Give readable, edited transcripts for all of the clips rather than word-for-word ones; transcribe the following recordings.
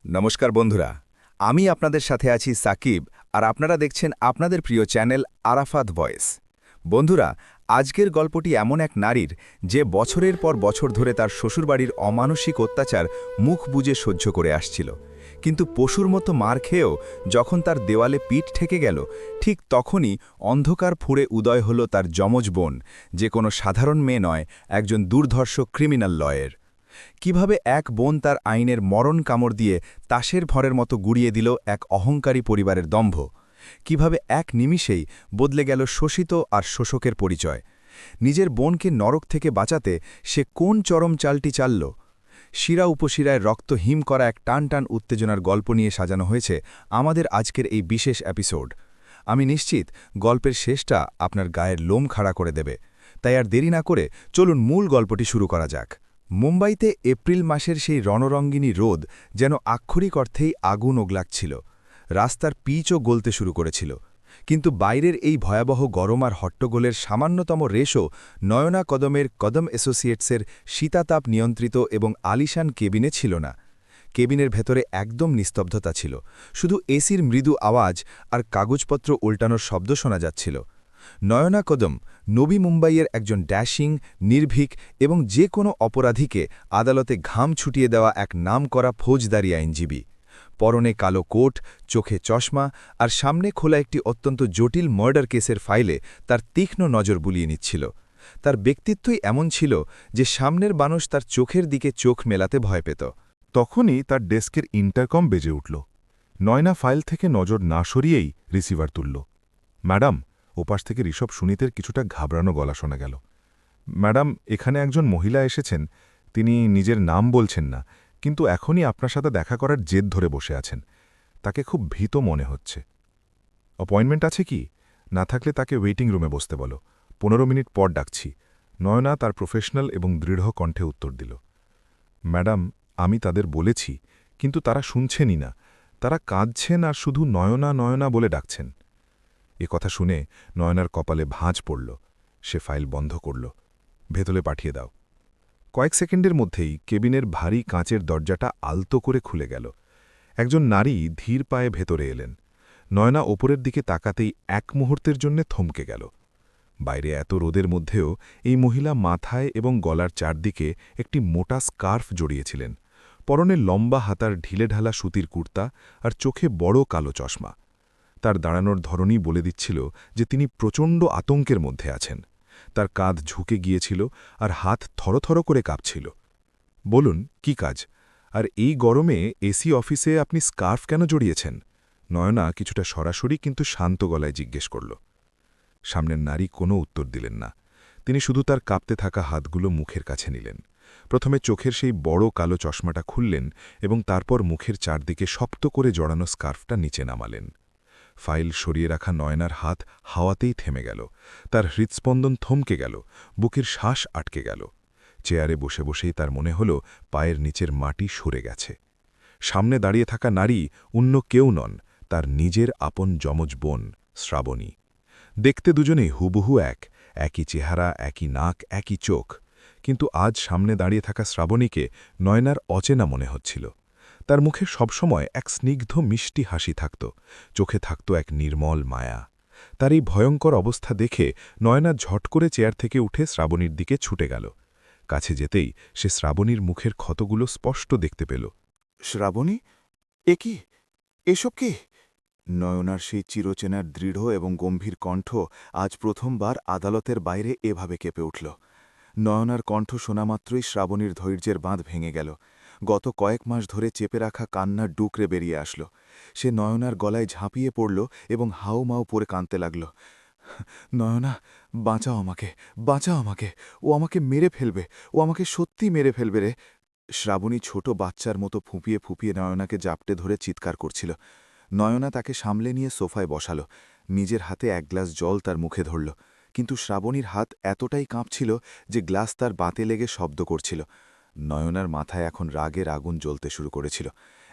নমস্কার বন্ধুরা, আমি আপনাদের সাথে আছি সাকিব, আর আপনারা দেখছেন আপনাদের প্রিয় চ্যানেল আরাফাত ভয়েস। বন্ধুরা, আজকের গল্পটি এমন এক নারীর যে বছরের পর বছর ধরে তার শ্বশুরবাড়ির অমানসিক অত্যাচার মুখ বুজে সহ্য করে আসছিল, কিন্তু পশুর মতো মার খেয়েও যখন তার দেওয়ালে পিঠ ঠেকে গেল, ঠিক তখনই অন্ধকার ফুঁড়ে উদয় হল তার যমজ বোন, যে কোনো সাধারণ মেয়ে নয়, একজন দুর্ধর্ষ ক্রিমিনাল লয়ের। কিভাবে এক বোন তার আইনের মরণ কামড় দিয়ে তাসের ভরের মতো গুড়িয়ে দিল এক অহংকারী পরিবারের দম্ভ। কিভাবে এক নিমিষেই বদলে গেল শোষিত আর শোষকের পরিচয়। নিজের বোনকে নরক থেকে বাঁচাতে সে কোন চরম চালটি চালল। শিরা উপশিরায় রক্ত হিম করা এক টান টান উত্তেজনার গল্প নিয়ে সাজানো হয়েছে আমাদের আজকের এই বিশেষ এপিসোড। আমি নিশ্চিত গল্পের শেষটা আপনার গায়ের লোম খাড়া করে দেবে। তাই আর দেরি না করে চলুন মূল গল্পটি শুরু করা যাক। মুম্বাইতে এপ্রিল মাসের সেই রণরঙ্গিনী রোদ যেন আক্ষরিক অর্থেই আগুন ওগলাচ্ছিল। রাস্তার পিচও গলতে শুরু করেছিল, কিন্তু বাইরের এই ভয়াবহ গরম আর হট্টগোলের সামান্যতম রেশও নয়না কদমের কদম অ্যাসোসিয়েটসের শীতাতাপ নিয়ন্ত্রিত এবং আলিশান কেবিনে ছিল না। কেবিনের ভেতরে একদম নিস্তব্ধতা ছিল, শুধু এসির মৃদু আওয়াজ আর কাগজপত্র উল্টানোর শব্দ শোনা যাচ্ছিল। নয়না কদম নবী মুম্বাইয়ের একজন ড্যাশিং, নির্ভীক এবং যে কোনো অপরাধীকে আদালতে ঘাম ছুটিয়ে দেওয়া এক নামকরা ফৌজদারি আইনজীবী। পরনে কালো কোট, চোখে চশমা আর সামনে খোলা একটি অত্যন্ত জটিল মার্ডার কেসের ফাইলে তার তীক্ষ্ণ নজর বুলিয়ে নিচ্ছিল। তার ব্যক্তিত্বই এমন ছিল যে সামনের মানুষ তার চোখের দিকে চোখ মেলাতে ভয় পেত। তখনই তার ডেস্কের ইন্টারকম বেজে উঠল। নয়না ফাইল থেকে নজর না সরিয়েই রিসিভার তুলল। ম্যাডাম, ওপাশ থেকে ঋষভ সুনীতের কিছুটা ঘাবড়ানো গলা শোনা গেল। ম্যাডাম, এখানে একজন মহিলা এসেছেন। তিনি নিজের নাম বলছেন না, কিন্তু এখনই আপনার সাথে দেখা করার জেদ ধরে বসে আছেন। তাকে খুব ভীত মনে হচ্ছে। অ্যাপয়েন্টমেন্ট আছে কি? না থাকলে তাকে ওয়েটিং রুমে বসতে বলো। 15 মিনিট পর ডাকছি। নয়না তার প্রফেশনাল এবং দৃঢ় কণ্ঠে উত্তর দিল। ম্যাডাম, আমি তাদের বলেছি, কিন্তু তারা শুনছেনই না। তারা কাঁদছেন আর শুধু নয়না নয়না বলে ডাকছেন। এ কথা শুনে নয়নার কপালে ভাঁজ পড়ল। সে ফাইল বন্ধ করল। ভেতরে পাঠিয়ে দাও। কয়েক সেকেন্ডের মধ্যেই কেবিনের ভারী কাঁচের দরজাটা আলতো করে খুলে গেল। একজন নারী ধীর পায়ে ভেতরে এলেন। নয়না ওপরের দিকে তাকাতেই এক মুহূর্তের জন্য থমকে গেল। বাইরে এত রোদের মধ্যেও এই মহিলা মাথায় এবং গলার চারদিকে একটি মোটা স্কার্ফ জড়িয়েছিলেন। পরনে লম্বা হাতার ঢিলেঢালা সুতির কুর্তা আর চোখে বড় কালো চশমা। তার দাঁড়ানোর ধরনই বলে দিচ্ছিল যে তিনি প্রচণ্ড আতঙ্কের মধ্যে আছেন। তার কাঁধ ঝুঁকে গিয়েছিল আর হাত থরথর করে কাঁপছিল। বলুন, কি কাজ? আর এই গরমে এসি অফিসে আপনি স্কার্ফ কেন জড়িয়েছেন? নয়না কিছুটা সরাসরি কিন্তু শান্ত গলায় জিজ্ঞেস করল। সামনের নারী কোনো উত্তর দিলেন না। তিনি শুধু তার কাঁপতে থাকা হাতগুলো মুখের কাছে নিলেন। প্রথমে চোখের সেই বড় কালো চশমাটা খুললেন এবং তারপর মুখের চারদিকে শক্ত করে জড়ানো স্কার্ফটা নিচে নামালেন। ফাইল সরিয়ে রাখা নয়নার হাত হাওয়াতেই থেমে গেল। তার হৃৎস্পন্দন থমকে গেল, বুকের শ্বাস আটকে গেল। চেয়ারে বসে বসেই তার মনে হল পায়ের নিচের মাটি সরে গেছে। সামনে দাঁড়িয়ে থাকা নারী অন্য কেউ নন, তার নিজের আপন যমজ বোন শ্রাবণী। দেখতে দুজনেই হুবহু একই চেহারা, একই নাক, একই চোখ। কিন্তু আজ সামনে দাঁড়িয়ে থাকা শ্রাবণীকে নয়নার অচেনা মনে হচ্ছিল। তার মুখে সবসময় এক স্নিগ্ধ মিষ্টি হাসি থাকত, চোখে থাকত এক নির্মল মায়া। তার এই ভয়ঙ্কর অবস্থা দেখে নয়না ঝট করে চেয়ার থেকে উঠে শ্রাবণীর দিকে ছুটে গেল। কাছে যেতেই সে শ্রাবণীর মুখের ক্ষতগুলো স্পষ্ট দেখতে পেল। শ্রাবণী, এ কি? এসব কি? নয়নার সেই চিরচেনার দৃঢ় এবং গম্ভীর কণ্ঠ আজ প্রথমবার আদালতের বাইরে এভাবে কেঁপে উঠল। নয়নার কণ্ঠ শোনামাত্রই শ্রাবণীর ধৈর্যের বাঁধ ভেঙে গেল। গত কয়েক মাস ধরে চেপে রাখা কান্নার ডুকরে বেরিয়ে আসল। সে নয়নার গলায় ঝাঁপিয়ে পড়ল এবং হাউমাউ পরে কাঁদতে লাগল। নয়না, বাঁচাও আমাকে, বাঁচাও আমাকে। ও আমাকে মেরে ফেলবে, ও আমাকে সত্যি মেরে ফেলবে রে। শ্রাবণী ছোট বাচ্চার মতো ফুঁপিয়ে ফুঁপিয়ে নয়নাকে জাপটে ধরে চিৎকার করছিল। নয়না তাকে সামলে নিয়ে সোফায় বসাল। নিজের হাতে এক গ্লাস জল তার মুখে ধরল, কিন্তু শ্রাবণীর হাত এতটাই কাঁপছিল যে গ্লাস তার বাতে লেগে শব্দ করছিল। নয়নার মাথায় এখন রাগের আগুন জ্বলতে শুরু করেছিল।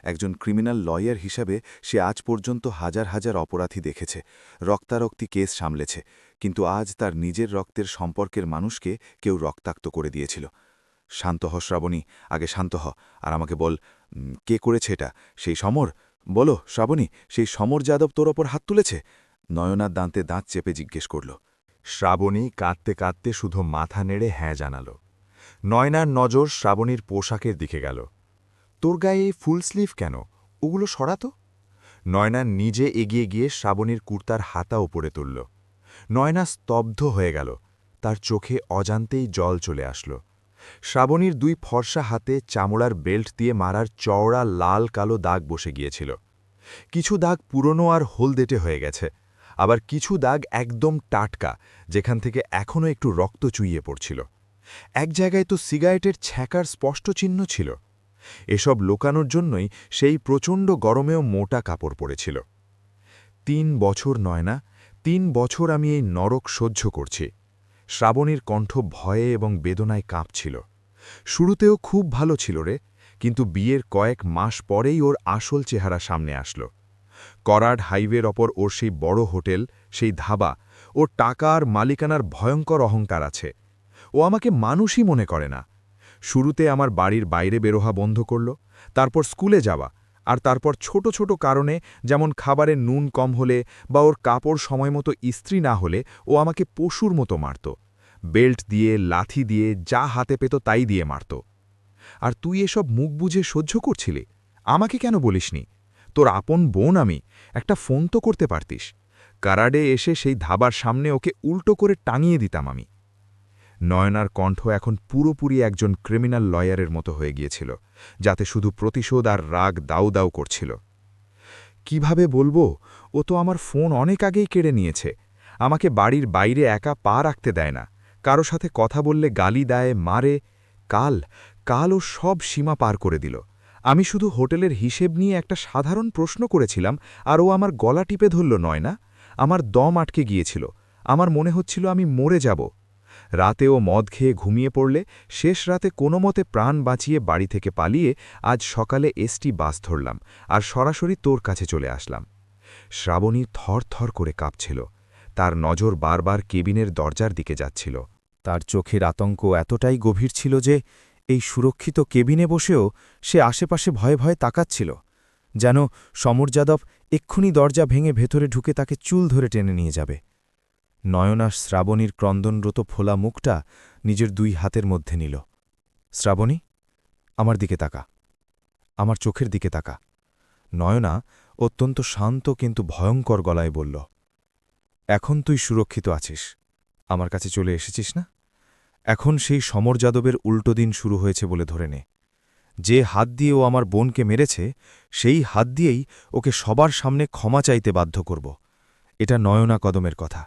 একজন ক্রিমিনাল লয়ার হিসাবে সে আজ পর্যন্ত হাজার হাজার অপরাধী দেখেছে, রক্তারক্তি কেস সামলেছে, কিন্তু আজ তার নিজের রক্তের সম্পর্কের মানুষকে কেউ রক্তাক্ত করে দিয়েছিল। শান্ত হ শ্রাবণী, আগে শান্ত হ, আর আমাকে বল, কে করেছে এটা? সেই সমর? বলো শ্রাবণী, সেই সমর যাদব তোর ওপর হাত তুলেছে? নয়নার দাঁতে দাঁত চেপে জিজ্ঞেস করল। শ্রাবণী কাঁদতে কাঁদতে শুধু মাথা নেড়ে হ্যাঁ জানাল। নয়নার নজর শ্রাবণীর পোশাকের দিকে গেল। তোর গায়ে এই ফুল স্লিভ কেন? ওগুলো সরাতো। নয়না নিজে এগিয়ে গিয়ে শ্রাবণীর কুর্তার হাতা ওপরে তুলল। নয়না স্তব্ধ হয়ে গেল, তার চোখে অজান্তেই জল চলে আসল। শ্রাবণীর দুই ফর্সা হাতে চামড়ার বেল্ট দিয়ে মারার চওড়া লাল কালো দাগ বসে গিয়েছিল। কিছু দাগ পুরনো আর হলদেটে হয়ে গেছে, আবার কিছু দাগ একদম টাটকা, যেখান থেকে এখনও একটু রক্ত চুইয়ে পড়ছিল। এক জায়গায় তো সিগারেটের ছ্যাঁকার স্পষ্ট চিহ্ন ছিল। এসব লোকানোর জন্যই সেই প্রচণ্ড গরমেও মোটা কাপড় পরেছিল। ৩ বছর নয়না, ৩ বছর আমি এই নরক সহ্য করছি। শ্রাবণীর কণ্ঠ ভয়ে এবং বেদনায় কাঁপছিল। শুরুতেও খুব ভালো ছিল রে, কিন্তু বিয়ের কয়েক মাস পরেই ওর আসল চেহারা সামনে আসলো। করাড হাইওয়ের ওপর ওর সেই বড় হোটেল, সেই ধাবা, ওর টাকা আর মালিকানার ভয়ঙ্কর অহংকার আছে। ও আমাকে মানুষই মনে করে না। শুরুতে আমার বাড়ির বাইরে বেরোহা বন্ধ করল, তারপর স্কুলে যাওয়া, আর তারপর ছোট ছোট কারণে, যেমন খাবারে নুন কম হলে বা ওর কাপড় সময়মতো ইস্ত্রি না হলে, ও আমাকে পশুর মতো মারত। বেল্ট দিয়ে, লাথি দিয়ে, যা হাতে পেত তাই দিয়ে মারত। আর তুই এসব মুখ বুঝে সহ্য করছিলি? আমাকে কেন বলিসনি? তোর আপন বোন আমি, একটা ফোন তো করতে পারতিস। কারাডে এসে সেই ধাবার সামনে ওকে উল্টো করে টাঙিয়ে দিতাম আমি। নয়নার কণ্ঠ এখন পুরোপুরি একজন ক্রিমিনাল লয়ারের মতো হয়ে গিয়েছিল, যাতে শুধু প্রতিশোধ আর রাগ দাউ দাউ করছিল। কিভাবে বলবো? ও তো আমার ফোন অনেক আগেই কেড়ে নিয়েছে। আমাকে বাড়ির বাইরে একা পা রাখতে দেয় না, কারো সাথে কথা বললে গালি দেয়, মারে। কাল ও সব সীমা পার করে দিল। আমি শুধু হোটেলের হিসেব নিয়ে একটা সাধারণ প্রশ্ন করেছিলাম, আর ও আমার গলা টিপে ধরল। নয়না, আমার দম আটকে গিয়েছিল, আমার মনে হচ্ছিল আমি মরে যাব। রাতেও মদ খেয়ে ঘুমিয়ে পড়লে, শেষ রাতে কোনো মতে প্রাণ বাঁচিয়ে বাড়ি থেকে পালিয়ে আজ সকালে এসটি বাস ধরলাম আর সরাসরি তোর কাছে চলে আসলাম। শ্রাবণী থর করে কাঁপছিল, তার নজর বারবার কেবিনের দরজার দিকে যাচ্ছিল। তার চোখের আতঙ্ক এতটাই গভীর ছিল যে এই সুরক্ষিত কেবিনে বসেও সে আশেপাশে ভয়ে ভয়ে তাকাচ্ছিল, যেন সমর যাদব এক্ষুনি দরজা ভেঙে ভেতরে ঢুকে তাকে চুল ধরে টেনে নিয়ে যাবে। নয়না শ্রাবণীর ক্রন্দনরত ফোলা মুখটা নিজের দুই হাতের মধ্যে নিল। শ্রাবণী, আমার দিকে তাকা, আমার চোখের দিকে তাকা। নয়না অত্যন্ত শান্ত কিন্তু ভয়ঙ্কর গলায় বলল, এখন তুই সুরক্ষিত আছিস, আমার কাছে চলে এসেছিস না? এখন সেই সমর যাদবের উল্টো দিন শুরু হয়েছে বলে ধরে নে। যে হাত দিয়ে ও আমার বোনকে মেরেছে, সেই হাত দিয়েই ওকে সবার সামনে ক্ষমা চাইতে বাধ্য করব। এটা নয়না কদমের কথা।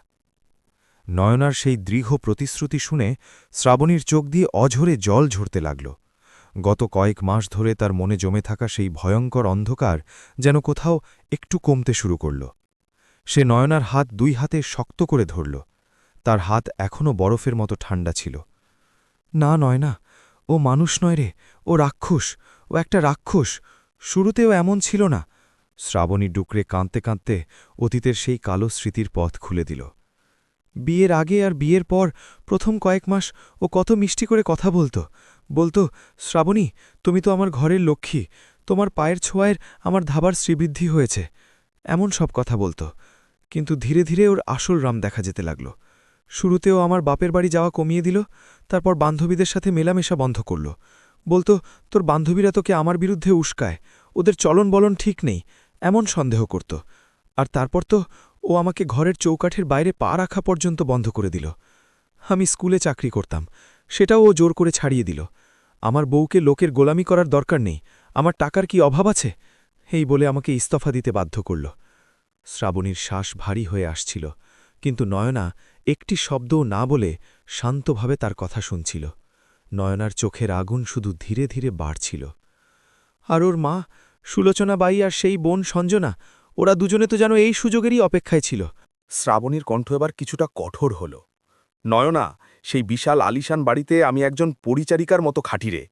নয়নার সেই দৃঢ় প্রতিশ্রুতি শুনে শ্রাবণীর চোখ দিয়ে অঝরে জল ঝরতে লাগল। গত কয়েক মাস ধরে তার মনে জমে থাকা সেই ভয়ঙ্কর অন্ধকার যেন কোথাও একটু কমতে শুরু করল। সে নয়নার হাত দুই হাতে শক্ত করে ধরল। তার হাত এখনও বরফের মতো ঠান্ডা ছিল। না নয়না, ও মানুষ নয় রে, ও রাক্ষস, ও একটা রাক্ষস। শুরুতেও এমন ছিল না। শ্রাবণী ডুকরে কাঁদতে কাঁদতে অতীতের সেই কালো স্মৃতির পথ খুলে দিল। বিয়ের আগে আর বিয়ের পর প্রথম কয়েক মাস ও কত মিষ্টি করে কথা বলতো, শ্রাবণী, তুমি তো আমার ঘরের লক্ষ্মী, তোমার পায়ের ছোঁয়ায় আমার ধাবার শ্রীবৃদ্ধি হয়েছে, এমন সব কথা বলতো। কিন্তু ধীরে ধীরে ওর আসল রাম দেখা যেতে লাগল। শুরুতেও আমার বাপের বাড়ি যাওয়া কমিয়ে দিল, তারপর বান্ধবীদের সাথে মেলামেশা বন্ধ করল। বলতো, তোর বান্ধবীরা তোকে আমার বিরুদ্ধে উস্কায়, ওদের চলন বলন ঠিক নেই, এমন সন্দেহ করত। আর তারপর তো ও আমাকে ঘরের চৌকাঠের বাইরে পা রাখা পর্যন্ত বন্ধ করে দিল। আমি স্কুলে চাকরি করতাম, সেটাও ও জোর করে ছাড়িয়ে দিল। আমার বউকে লোকের গোলামি করার দরকার নেই, আমার টাকার কি অভাব আছে, এই বলে আমাকে ইস্তফা দিতে বাধ্য করল। শ্রাবণীর শ্বাস ভারী হয়ে আসছিল, কিন্তু নয়না একটি শব্দও না বলে শান্তভাবে তার কথা শুনছিল। নয়নার চোখের আগুন শুধু ধীরে ধীরে বাড়ছিল। আর ওর মা সুলোচনা বাই আর সেই বোন সঞ্জনা, ওরা দুজনে তো যেন এই সুযোগেরই অপেক্ষায় ছিল। শ্রাবণীর কণ্ঠ এবার কিছুটা কঠোর হল। নয়না, সেই বিশাল আলিশান বাড়িতে আমি একজন পরিচারিকার মতো খাটিরে।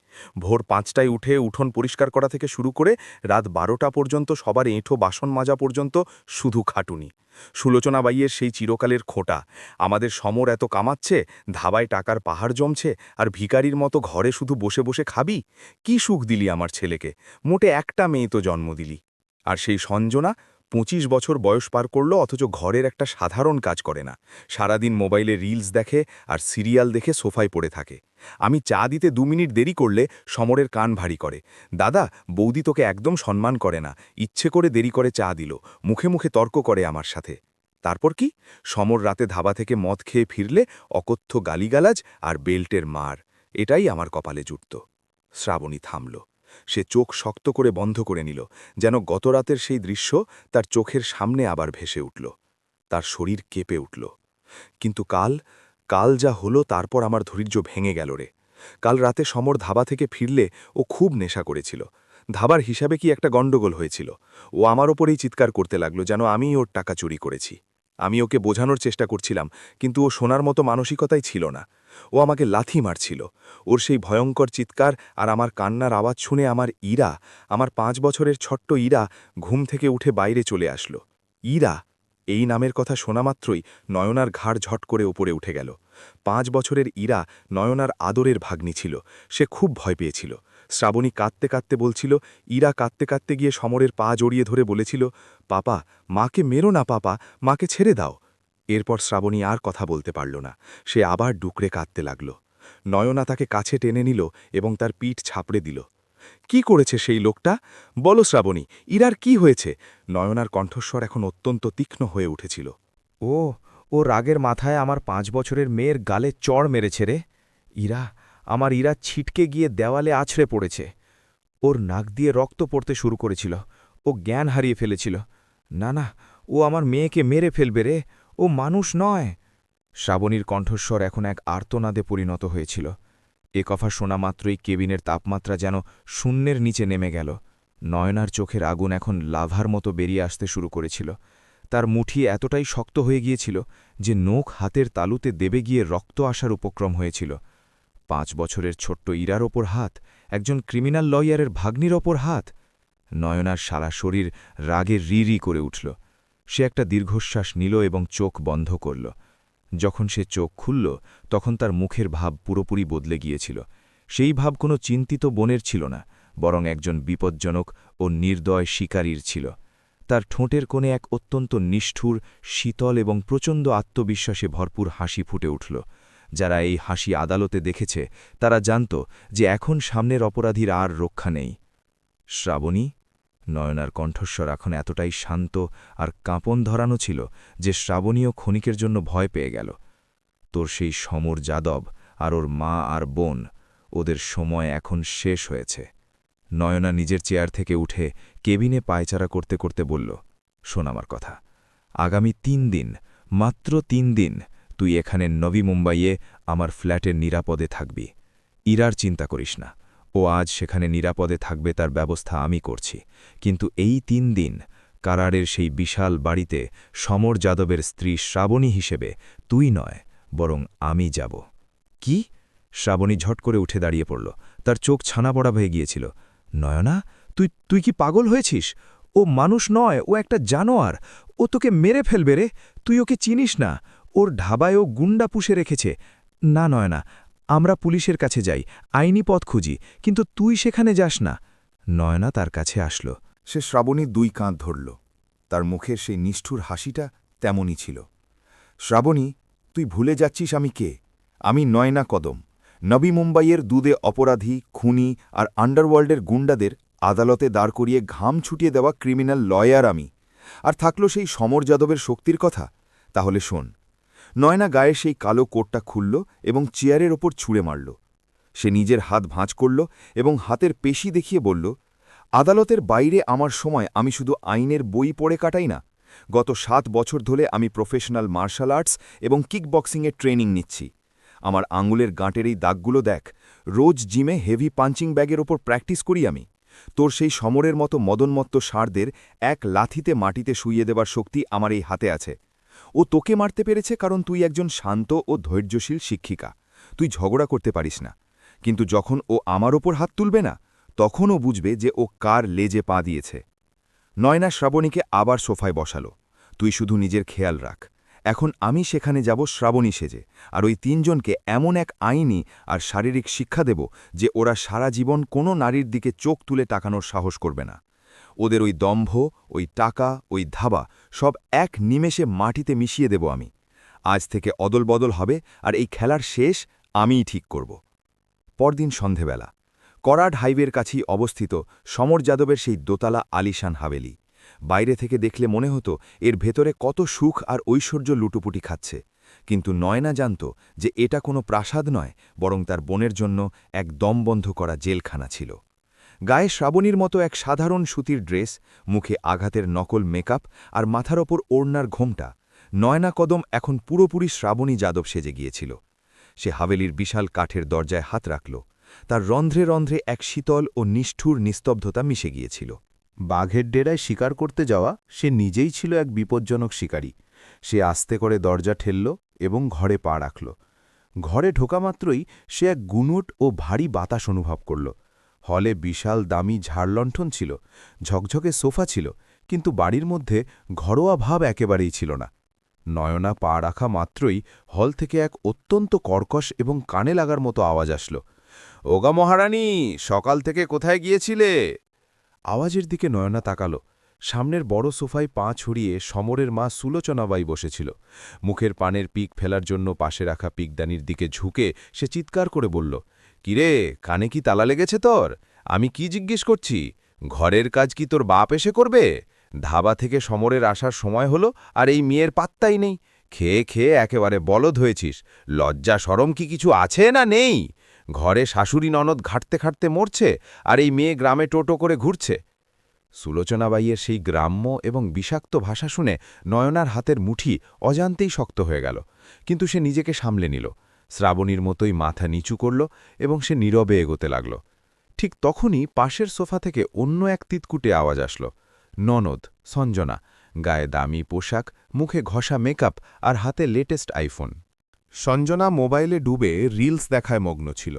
ভোর 5টায় উঠে উঠোন পরিষ্কার করা থেকে শুরু করে রাত 12টা পর্যন্ত সবার এঁঠো বাসন মাজা পর্যন্ত শুধু খাটুনি। সুলোচনা বাইয়ের সেই চিরকালের খোঁটা, আমাদের সমর এত কামাচ্ছে, ধাবায় টাকার পাহাড় জমছে, আর ভিখারির মতো ঘরে শুধু বসে বসে খাবি। কি সুখ দিলি আমার ছেলেকে, মোটে একটা মেয়ে তো জন্ম দিলি। আর সেই সঞ্জনা 25 বছর বয়স পার করল, অথচ ঘরের একটা সাধারণ কাজ করে না। সারাদিন মোবাইলে রিলস দেখে আর সিরিয়াল দেখে সোফায় পড়ে থাকে। আমি চা দিতে 2 মিনিট দেরি করলে সমরের কান ভারী করে। দাদা, বৌদি তোকে একদম সম্মান করে না, ইচ্ছে করে দেরি করে চা দিল, মুখে মুখে তর্ক করে আমার সাথে। তারপর কি? সমর রাতে ধাবা থেকে মদ খেয়ে ফিরলে অকথ্য গালিগালাজ আর বেল্টের মার, এটাই আমার কপালে জুটত। শ্রাবণী থামল। সে চোখ শক্ত করে বন্ধ করে নিল, যেন গতরাতের সেই দৃশ্য তার চোখের সামনে আবার ভেসে উঠল। তার শরীর কেঁপে উঠল। কিন্তু কাল যা হলো, তারপর আমার ধৈর্য ভেঙে গেল রে। কাল রাতে সমর ধাবা থেকে ফিরলে ও খুব নেশা করেছিল। ধাবার হিসাবে কি একটা গণ্ডগোল হয়েছিল। ও আমার ওপরেই চিৎকার করতে লাগলো, যেন আমিই ওর টাকা চুরি করেছি। আমি ওকে বোঝানোর চেষ্টা করছিলাম, কিন্তু ও শোনার মতো মানসিকতাই ছিল না। ও আমাকে লাথি মারছিল। ওর সেই ভয়ঙ্কর চিৎকার আর আমার কান্নার আওয়াজ শুনে আমার 5 বছরের ছোট্ট ইরা ঘুম থেকে উঠে বাইরে চলে আসলো। ইরা, এই নামের কথা শোনামাত্রই নয়নার ঘাড় ঝট করে ওপরে উঠে গেল। 5 বছরের ইরা নয়নার আদরের ভাগ্নি ছিল। সে খুব ভয় পেয়েছিল। শ্রাবণী কাঁদতে কাঁদতে বলছিল, ইরা কাঁদতে কাঁদতে গিয়ে সমরের পা জড়িয়ে ধরে বলেছিল, পাপা, মাকে মেরো না পাপা, মাকে ছেড়ে দাও। এরপর শ্রাবণী আর কথা বলতে পারল না। সে আবার ডুকরে কাঁদতে লাগল। নয়না তাকে কাছে টেনে নিল এবং তার পিঠ ছাপড়ে দিল। কি করেছে সেই লোকটা? বলো শ্রাবণী, ইরার কি হয়েছে? নয়নার কণ্ঠস্বর এখন অত্যন্ত তীক্ষ্ণ হয়ে উঠেছিল। ও রাগের মাথায় আমার 5 বছরের মেয়ের গালে চড় মেরেছে রে। আমার ইরা ছিটকে গিয়ে দেওয়ালে আছড়ে পড়েছে। ওর নাক দিয়ে রক্ত পড়তে শুরু করেছিল। ও জ্ঞান হারিয়ে ফেলেছিল। না, ও আমার মেয়েকে মেরে ফেলবে রে। ও মানুষ নয়। শ্রাবণীর কণ্ঠস্বর এখন এক আর্তনাদে পরিণত হয়েছিল। এ কথা শোনা মাত্রই কেবিনের তাপমাত্রা যেন শূন্যের নিচে নেমে গেল। নয়নার চোখের আগুন এখন লাভার মতো বেরিয়ে আসতে শুরু করেছিল। তার মুঠি এতটাই শক্ত হয়ে গিয়েছিল যে নখ হাতের তালুতে দেবে গিয়ে রক্ত আসার উপক্রম হয়েছিল। 5 বছরের ছোট্ট ইরার ওপর হাত, একজন ক্রিমিনাল লয়ারের ভাগ্নির ওপর হাত। নয়নার সারা শরীর রাগে রি করে উঠল। সে একটা দীর্ঘশ্বাস নিল এবং চোখ বন্ধ করল। যখন সে চোখ খুলল, তখন তার মুখের ভাব পুরোপুরি বদলে গিয়েছিল। সেই ভাব কোনো চিন্তিত বোনের ছিল না, বরং একজন বিপজ্জনক ও নির্দয় শিকারীর ছিল। তার ঠোঁটের কোণে এক অত্যন্ত নিষ্ঠুর, শীতল এবং প্রচণ্ড আত্মবিশ্বাসে ভরপুর হাসি ফুটে উঠল। যারা এই হাসি আদালতে দেখেছে তারা জানত যে এখন সামনের অপরাধীর আর রক্ষা নেই। শ্রাবণী, নয়নার কণ্ঠস্বর এখন এতটাই শান্ত আর কাঁপন ধরানো ছিল যে শ্রাবণীও ক্ষণিকের জন্য ভয় পেয়ে গেল। তোর সেই সমর যাদব আর ওর মা আর বোন, ওদের সময় এখন শেষ হয়েছে। নয়না নিজের চেয়ার থেকে উঠে কেবিনে পায়চারা করতে করতে বলল, শোন আমার কথা। আগামী 3 দিন, মাত্র 3 দিন তুই এখানে নবী মুম্বাইয়ে আমার ফ্ল্যাটের নিরাপদে থাকবি। ইরার চিন্তা করিস না, ও আজ সেখানে নিরাপদে থাকবে, তার ব্যবস্থা আমি করছি। কিন্তু এই 3 দিন কারারের সেই বিশাল বাড়িতে সমর যাদবের স্ত্রী শ্রাবণী হিসেবে তুই নয়, বরং আমি যাব। কি? শ্রাবণী ঝট করে উঠে দাঁড়িয়ে পড়ল। তার চোখ ছানাবড়া হয়ে গিয়েছিল। নয়না, তুই কি পাগল হয়েছিস? ও মানুষ নয়, ও একটা জানোয়ার। ও তোকে মেরে ফেলবে রে। তুই ওকে চিনিস না। ওর ঢাবায় ও গুন্ডা পুষে রেখেছে। না নয়না, আমরা পুলিশের কাছে যাই, আইনি পথ খুঁজি, কিন্তু তুই সেখানে যাস না। নয়না তার কাছে আসল। সে শ্রাবণীর 2 কাঁধ ধরল। তার মুখের সেই নিষ্ঠুর হাসিটা তেমনই ছিল। শ্রাবণী, তুই ভুলে যাচ্ছিস আমি কে? আমি নয়না কদম, নবী মুম্বাইয়ের দুধে অপরাধী, খুনি আর আন্ডারওয়ার্ল্ডের গুন্ডাদের আদালতে দাঁড় করিয়ে ঘাম ছুটিয়ে দেওয়া ক্রিমিনাল লয়ার আমি। আর থাকলো সেই সমর যাদবের শক্তির কথা, তাহলে শোন। নয়না গায়ে সেই কালো কোটটা খুলল এবং চেয়ারের ওপর ছুঁড়ে মারল। সে নিজের হাত ভাঁজ করল এবং হাতের পেশি দেখিয়ে বলল, আদালতের বাইরে আমার সময় আমি শুধু আইনের বই পড়ে কাটাই না। গত 7 বছর ধরে আমি প্রফেশনাল মার্শাল আর্টস এবং কিকবক্সিংয়ের ট্রেনিং নিচ্ছি। আমার আঙুলের গাঁটের এই দাগগুলো দেখ। রোজ জিমে হেভি পাঞ্চিং ব্যাগের ওপর প্র্যাকটিস করি আমি। তোর সেই সমরের মতো মদনমত্ত ষাঁড়দের এক লাথিতে মাটিতে শুইয়ে দেবার শক্তি আমার এই হাতে আছে। ও তোকে মারতে পেরেছে কারণ তুই একজন শান্ত ও ধৈর্যশীল শিক্ষিকা। তুই ঝগড়া করতে পারিস না। কিন্তু যখন ও আমার ওপর হাত তুলবে না, তখন ও বুঝবে যে ও কার লেজে পা দিয়েছে। নয়না শ্রাবণীকে আবার সোফায় বসালো। তুই শুধু নিজের খেয়াল রাখ। এখন আমি সেখানে যাব শ্রাবণী সেজে, আর ওই তিনজনকে এমন এক আইনি আর শারীরিক শিক্ষা দেব যে ওরা সারা জীবন কোনো নারীর দিকে চোখ তুলে তাকানোর সাহস করবে না। ওদের ওই দম্ভ, ওই টাকা, ওই ধাবা সব এক নিমেষে মাটিতে মিশিয়ে দেব আমি। আজ থেকে অদলবদল হবে, আর এই খেলার শেষ আমিই ঠিক করব। পরদিন সন্ধেবেলা করাড হাইওয়ের কাছেই অবস্থিত সমর যাদবের সেই দোতলা আলিশান হাভেলি। বাইরে থেকে দেখলে মনে হতো এর ভেতরে কত সুখ আর ঐশ্বর্য লুটুপুটি খাচ্ছে, কিন্তু নয়না জানত যে এটা কোনো প্রাসাদ নয়, বরং তার বোনের জন্য এক দমবন্ধ করা জেলখানা ছিল। গায়ে শ্রাবণীর মতো এক সাধারণ সুতির ড্রেস, মুখে আঘাতের নকল মেকআপ আর মাথার ওপর ওড়নার ঘোমটা, নয়না কদম এখন পুরোপুরি শ্রাবণী যাদব সেজে গিয়েছিল। সে হাভেলির বিশাল কাঠের দরজায় হাত রাখল। তার রন্ধ্রে রন্ধ্রে এক শীতল ও নিষ্ঠুর নিস্তব্ধতা মিশে গিয়েছিল। বাঘের ডেরায় শিকার করতে যাওয়া সে নিজেই ছিল এক বিপজ্জনক শিকারী। সে আস্তে করে দরজা ঠেলল এবং ঘরে পা রাখল। ঘরে ঢোকামাত্রই সে এক গুনুট ও ভারী বাতাস অনুভব করল। হলে বিশাল দামি ঝাড়লণ্ঠন ছিল, ঝকঝকে সোফা ছিল, কিন্তু বাড়ির মধ্যে ঘরোয়া ভাব একেবারেই ছিল না। নয়না পা রাখা মাত্রই হল থেকে এক অত্যন্ত কর্কশ এবং কানে লাগার মতো আওয়াজ আসল। ওগা মহারানী, সকাল থেকে কোথায় গিয়েছিলে? আওয়াজের দিকে নয়না তাকাল। সামনের বড় সোফায় পা ছড়িয়ে সমরের মা সুলোচনাবাই বসেছিল। মুখের পানের পিক ফেলার জন্য পাশে রাখা পিকদানির দিকে ঝুঁকে সে চিৎকার করে বলল, কিরে, কানে কি তালা লেগেছে তোর? আমি কি জিজ্ঞেস করছি? ঘরের কাজ কি তোর বাপ এসে করবে? ধাবা থেকে সমরের আসার সময় হলো, আর এই মেয়ের পাত্তাই নেই। খেয়ে খেয়ে একেবারে বলদ হয়েছিস। লজ্জা শরম কি কিছু আছে না নেই? ঘরে শাশুড়ি ননদ ঘাটতে খাটতে মরছে, আর এই মেয়ে গ্রামে টোটো করে ঘুরছে। সুলোচনাবাইয়ের সেই গ্রাম্য এবং বিষাক্ত ভাষা শুনে নয়নার হাতের মুঠি অজান্তেই শক্ত হয়ে গেল, কিন্তু সে নিজেকে সামলে নিল। শ্রাবণীর মতোই মাথা নিচু করল এবং সে নীরবে এগোতে লাগল। ঠিক তখনই পাশের সোফা থেকে অন্য এক তিতকুটে আওয়াজ আসল। ননদ সঞ্জনা, গায়ে দামি পোশাক, মুখে ঘষা মেকআপ আর হাতে লেটেস্ট আইফোন। সঞ্জনা মোবাইলে ডুবে রিলস দেখায় মগ্ন ছিল।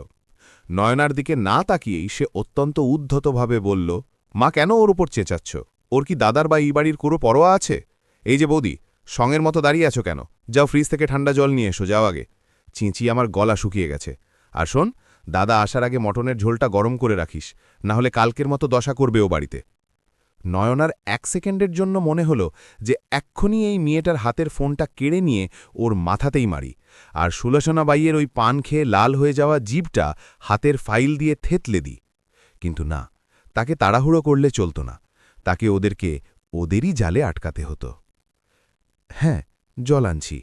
নয়নার দিকে না তাকিয়েই সে অত্যন্ত উদ্ধতভাবে বলল, মা, কেন ওর উপর চেঁচাচ্ছ? ওর কি দাদার বা এই বাড়ির কোনো পরোয়া আছে? এই যে বৌদি, সঙ্গের মতো দাঁড়িয়ে আছো কেন? যাও ফ্রিজ থেকে ঠান্ডা জল নিয়ে এসো, যাও আগে। চিঁচিয়ে আমার গলা শুকিয়ে গেছে। আর শোন, দাদা আসার আগে মটনের ঝোলটা গরম করে রাখিস, না হলে কালকের মতো দশা করবে ও বাড়িতে। নয়নার 1 সেকেন্ডের জন্য মনে হলো যে এক্ষুনি এই মেয়েটার হাতের ফোনটা কেড়ে নিয়ে ওর মাথাতেই মারি, আর সুলোচনাবাইয়ের ওই পান খেয়ে লাল হয়ে যাওয়া জিভটা হাতের ফাইল দিয়ে থেতলে দিই। কিন্তু না, তাকে তাড়াহুড়ো করলে চলত না। তাকে ওদেরই জালে আটকাতে হতো। হ্যাঁ, জল আনছি।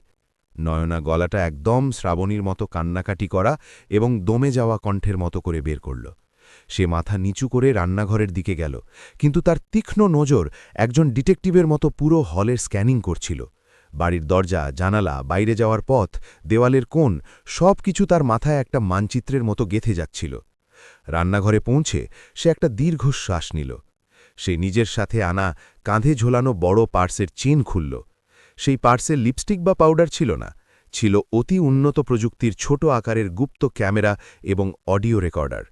নয়না গলাটা একদম শ্রাবণীর মতো কান্নাকাটি করা এবং দমে যাওয়া কণ্ঠের মতো করে বের করল। সে মাথা নিচু করে রান্নাঘরের দিকে গেল, কিন্তু তার তীক্ষ্ণ নজর একজন ডিটেকটিভের মতো পুরো হলের স্ক্যানিং করছিল। বাড়ির দরজা, জানালা, বাইরে যাওয়ার পথ, দেওয়ালের কোণ, সব কিছু তার মাথায় একটা মানচিত্রের মতো গেঁথে যাচ্ছিল। রান্নাঘরে পৌঁছে সে একটা দীর্ঘশ্বাস নিল। সে নিজের সাথে আনা কাঁধে ঝোলানো বড় পার্সের চেন খুলল। সেই পার্সের লিপস্টিক বা পাউডার ছিল না, ছিল অতি উন্নত প্রযুক্তির ছোট আকারের গুপ্ত ক্যামেরা এবং অডিও রেকর্ডার।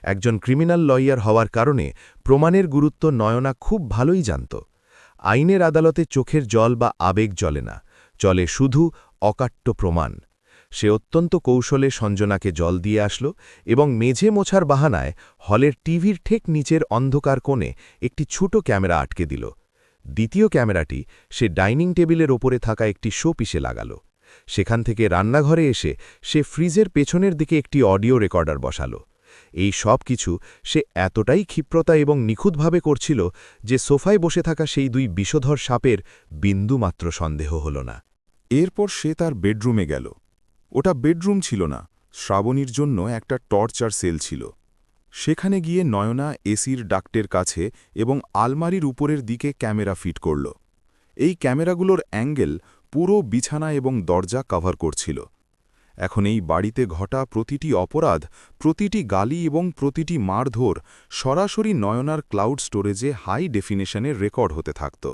একজন ক্রিমিনাল লয়ার হওয়ার কারণে প্রমাণের গুরুত্ব নয়না খুব ভালোই জানত। আইনের আদালতে চোখের জল বা আবেগ জ্বলে না, চলে শুধু অকাট্য প্রমাণ। সে অত্যন্ত কৌশলে সঞ্জনাকে জল দিয়ে আসল এবং মেঝে মোছার বাহানায় হলের টিভির ঠিক নিচের অন্ধকার কোণে একটি ছোট ক্যামেরা আটকে দিল। দ্বিতীয় ক্যামেরাটি সে ডাইনিং টেবিলের ওপরে থাকা একটি শোপিসে লাগাল। সেখান থেকে রান্নাঘরে এসে সে ফ্রিজের পেছনের দিকে একটি অডিও রেকর্ডার বসাল। এই সব কিছু সে এতটাই ক্ষিপ্রতা এবং নিখুঁতভাবে করছিল যে সোফায় বসে থাকা সেই 2 বিষধর সাপের বিন্দুমাত্র সন্দেহ হল না। এরপর সে তার বেডরুমে গেল। ওটা বেডরুম ছিল না, শ্রাবণীর জন্য একটা টর্চার সেল ছিল। সেখানে গিয়ে নয়না এসির ডাক্টের কাছে এবং আলমারির উপরের দিকে ক্যামেরা ফিট করল। এই ক্যামেরাগুলোর অ্যাঙ্গেল পুরো বিছানা এবং দরজা কভার করছিল। এখন এই বাড়িতে ঘটা প্রতিটি অপরাধ, প্রতিটি গালি এবং প্রতিটি মারধর সরাসরি নয়নার ক্লাউড স্টোরেজে হাই ডেফিনেশনের রেকর্ড হতে থাকত।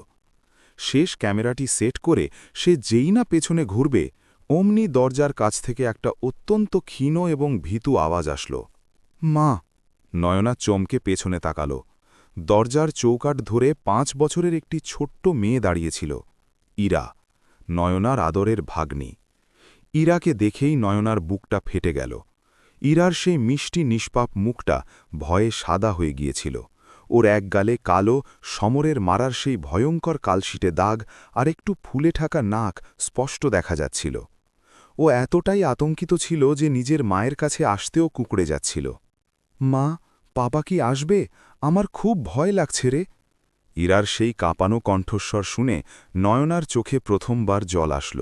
শেষ ক্যামেরাটি সেট করে সে যেই না পেছনে ঘুরবে অমনি দরজার কাছ থেকে একটা অত্যন্ত ক্ষীণ এবং ভীতু আওয়াজ আসল। মা! নয়না চমকে পেছনে তাকাল। দরজার চৌকাঠ ধরে 5 বছরের একটি ছোট্ট মেয়ে দাঁড়িয়েছিল, ইরা, নয়নার আদরের ভাগ্নি। ইরাকে দেখেই নয়নার বুকটা ফেটে গেল। ইরার সেই মিষ্টি নিষ্পাপ মুখটা ভয়ে সাদা হয়ে গিয়েছিল। ওর এক গালে কালো সমরের মারার সেই ভয়ঙ্কর কালশিটে দাগ আর একটু ফুলে ঠাকা নাক স্পষ্ট দেখা যাচ্ছিল। ও এতটাই আতঙ্কিত ছিল যে নিজের মায়ের কাছে আসতেও কুঁকড়ে যাচ্ছিল। মা, পাপা কি আসবে? আমার খুব ভয় লাগছে রে। ইরার সেই কাঁপানো কণ্ঠস্বর শুনে নয়নার চোখে প্রথমবার জল আসল।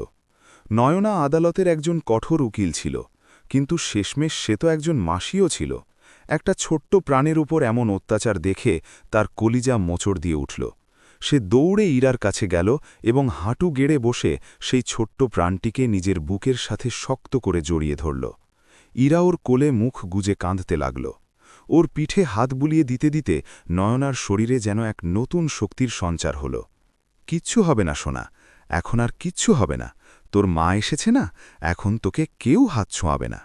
নয়না আদালতের একজন কঠোর উকিল ছিল, কিন্তু শেষমেশ সে তো একজন মাসিও ছিল। একটা ছোট্ট প্রাণের উপর এমন অত্যাচার দেখে তার কলিজা মোচড় দিয়ে উঠল। সে দৌড়ে ইরার কাছে গেল এবং হাঁটু গেড়ে বসে সেই ছোট্ট প্রাণটিকে নিজের বুকের সাথে শক্ত করে জড়িয়ে ধরল। ইরা ওর কোলে মুখ গুজে কাঁদতে লাগল। ওর পিঠে হাত বুলিয়ে দিতে দিতে নয়নার শরীরে যেন এক নতুন শক্তির সঞ্চার হল। কিচ্ছু হবে না সোনা, এখন আর কিচ্ছু হবে না। তোর মা এসেছে না, এখন তোকে কেউ হাত ছোঁয়াবে না।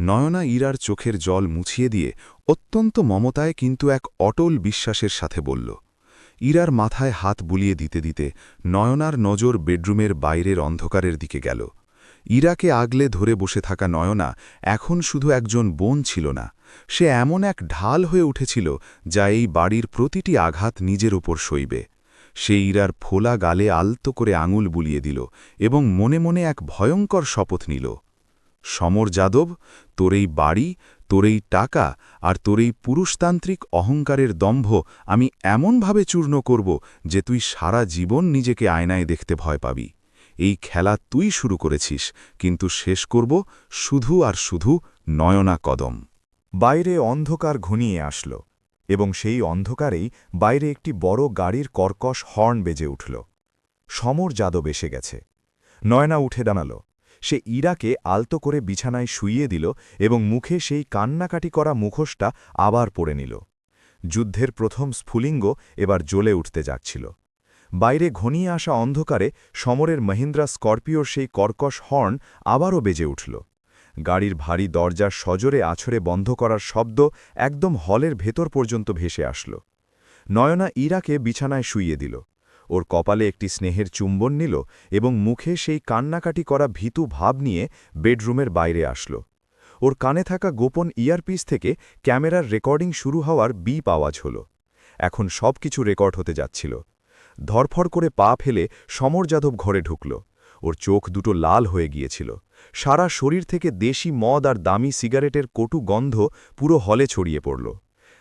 নয়না ইরার চোখের জল মুছিয়ে দিয়ে অত্যন্ত মমতায় কিন্তু এক অটল বিশ্বাসের সাথে বলল। ইরার মাথায় হাত বুলিয়ে দিতে দিতে নয়নার নজর বেডরুমের বাইরের অন্ধকারের দিকে গেল। ইরাকে আগলে ধরে বসে থাকা নয়না এখন শুধু একজন বোন ছিল না, সে এমন এক ঢাল হয়ে উঠেছিল যা এই বাড়ির প্রতিটি আঘাত নিজের ওপর সইবে। সে ইরার ফোলা গালে আলতো করে আঙুল বুলিয়ে দিল এবং মনে মনে এক ভয়ঙ্কর শপথ নিল। সমর যাদব, তোর এই বাড়ি, তোর এই টাকা আর তোর এই পুরুষতান্ত্রিক অহংকারের দম্ভ আমি এমনভাবে চূর্ণ করব যে তুই সারা জীবন নিজেকে আয়নায় দেখতে ভয় পাবি। এই খেলা তুই শুরু করেছিস, কিন্তু শেষ করব শুধু আর শুধু নয়না কদম। বাইরে অন্ধকার ঘনিয়ে আসল এবং সেই অন্ধকারেই বাইরে একটি বড় গাড়ির কর্কশ হর্ন বেজে উঠল। সমর যাদব এসে গেছে। নয়না উঠে দাঁড়াল। সে ইরাকে আলতো করে বিছানায় শুইয়ে দিল এবং মুখে সেই কান্নাকাটি করা মুখোশটা আবার পরে নিল। যুদ্ধের প্রথম স্ফুলিঙ্গ এবার জ্বলে উঠতে যাচ্ছিল। বাইরে ঘনিয়ে আসা অন্ধকারে সমরের মহিন্দ্রা স্করপিওর সেই কর্কশ হর্ন আবারও বেজে উঠল। গাড়ির ভারী দরজার সজোরে আছড়ে বন্ধ করার শব্দ একদম হলের ভেতর পর্যন্ত ভেসে আসল। নয়না ইরাকে বিছানায় শুইয়ে দিল। ওর কপালে একটি স্নেহের চুম্বন নিল এবং মুখে সেই কান্নাকাটি করা ভীতু ভাব নিয়ে বেডরুমের বাইরে আসল। ওর কানে থাকা গোপন ইয়ারপিস থেকে ক্যামেরার রেকর্ডিং শুরু হওয়ার বিপ আওয়াজ হল। এখন সব কিছু রেকর্ড হতে যাচ্ছিল। ধরফর করে পা ফেলে সমর যাদব ঘরে ঢুকল। ওর চোখ দুটো লাল হয়ে গিয়েছিল। সারা শরীর থেকে দেশি মদ আর দামি সিগারেটের কটু গন্ধ পুরো হলে ছড়িয়ে পড়ল।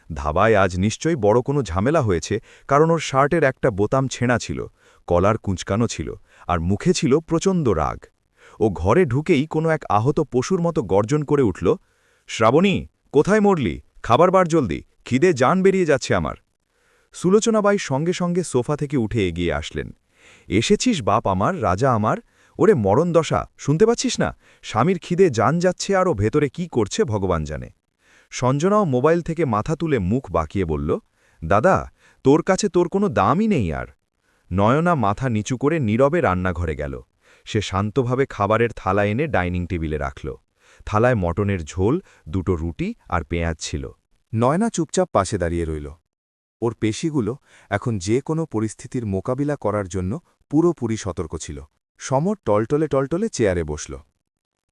ধাবায় আজ নিশ্চয়ই বড় কোনো ঝামেলা হয়েছে, কারণ ওর শার্টের একটা বোতাম ছেঁড়া ছিল, কলার কুঁচকানো ছিল আর মুখে ছিল প্রচণ্ড রাগ। ও ঘরে ঢুকেই কোনো এক আহত পশুর মতো গর্জন করে উঠল, শ্রাবণী, কোথায় মরলি? খাবার বার জলদি, খিদে জান বেরিয়ে যাচ্ছে আমার। সুলোচনাবাই সঙ্গে সঙ্গে সোফা থেকে উঠে এগিয়ে আসলেন। এসেছিস বাপ আমার, রাজা আমার। ওরে মরণ দশা, শুনতে পাচ্ছিস না? স্বামীর খিদে জান যাচ্ছে আর ও ভেতরে কি করছে ভগবান জানে। সঞ্জনাও মোবাইল থেকে মাথা তুলে মুখ বাঁকিয়ে বলল, দাদা, তোর কাছে তোর কোনো দামই নেই আর। নয়না মাথা নিচু করে নীরবে রান্নাঘরে গেল। সে শান্তভাবে খাবারের থালা এনে ডাইনিং টেবিলে রাখল। থালায় মটনের ঝোল, দুটো রুটি আর পেঁয়াজ ছিল। নয়না চুপচাপ পাশে দাঁড়িয়ে রইল। ওর পেশিগুলো এখন যে কোনো পরিস্থিতির মোকাবিলা করার জন্য পুরোপুরি সতর্ক ছিল। সমর টলটলে টলটলে চেয়ারে বসল।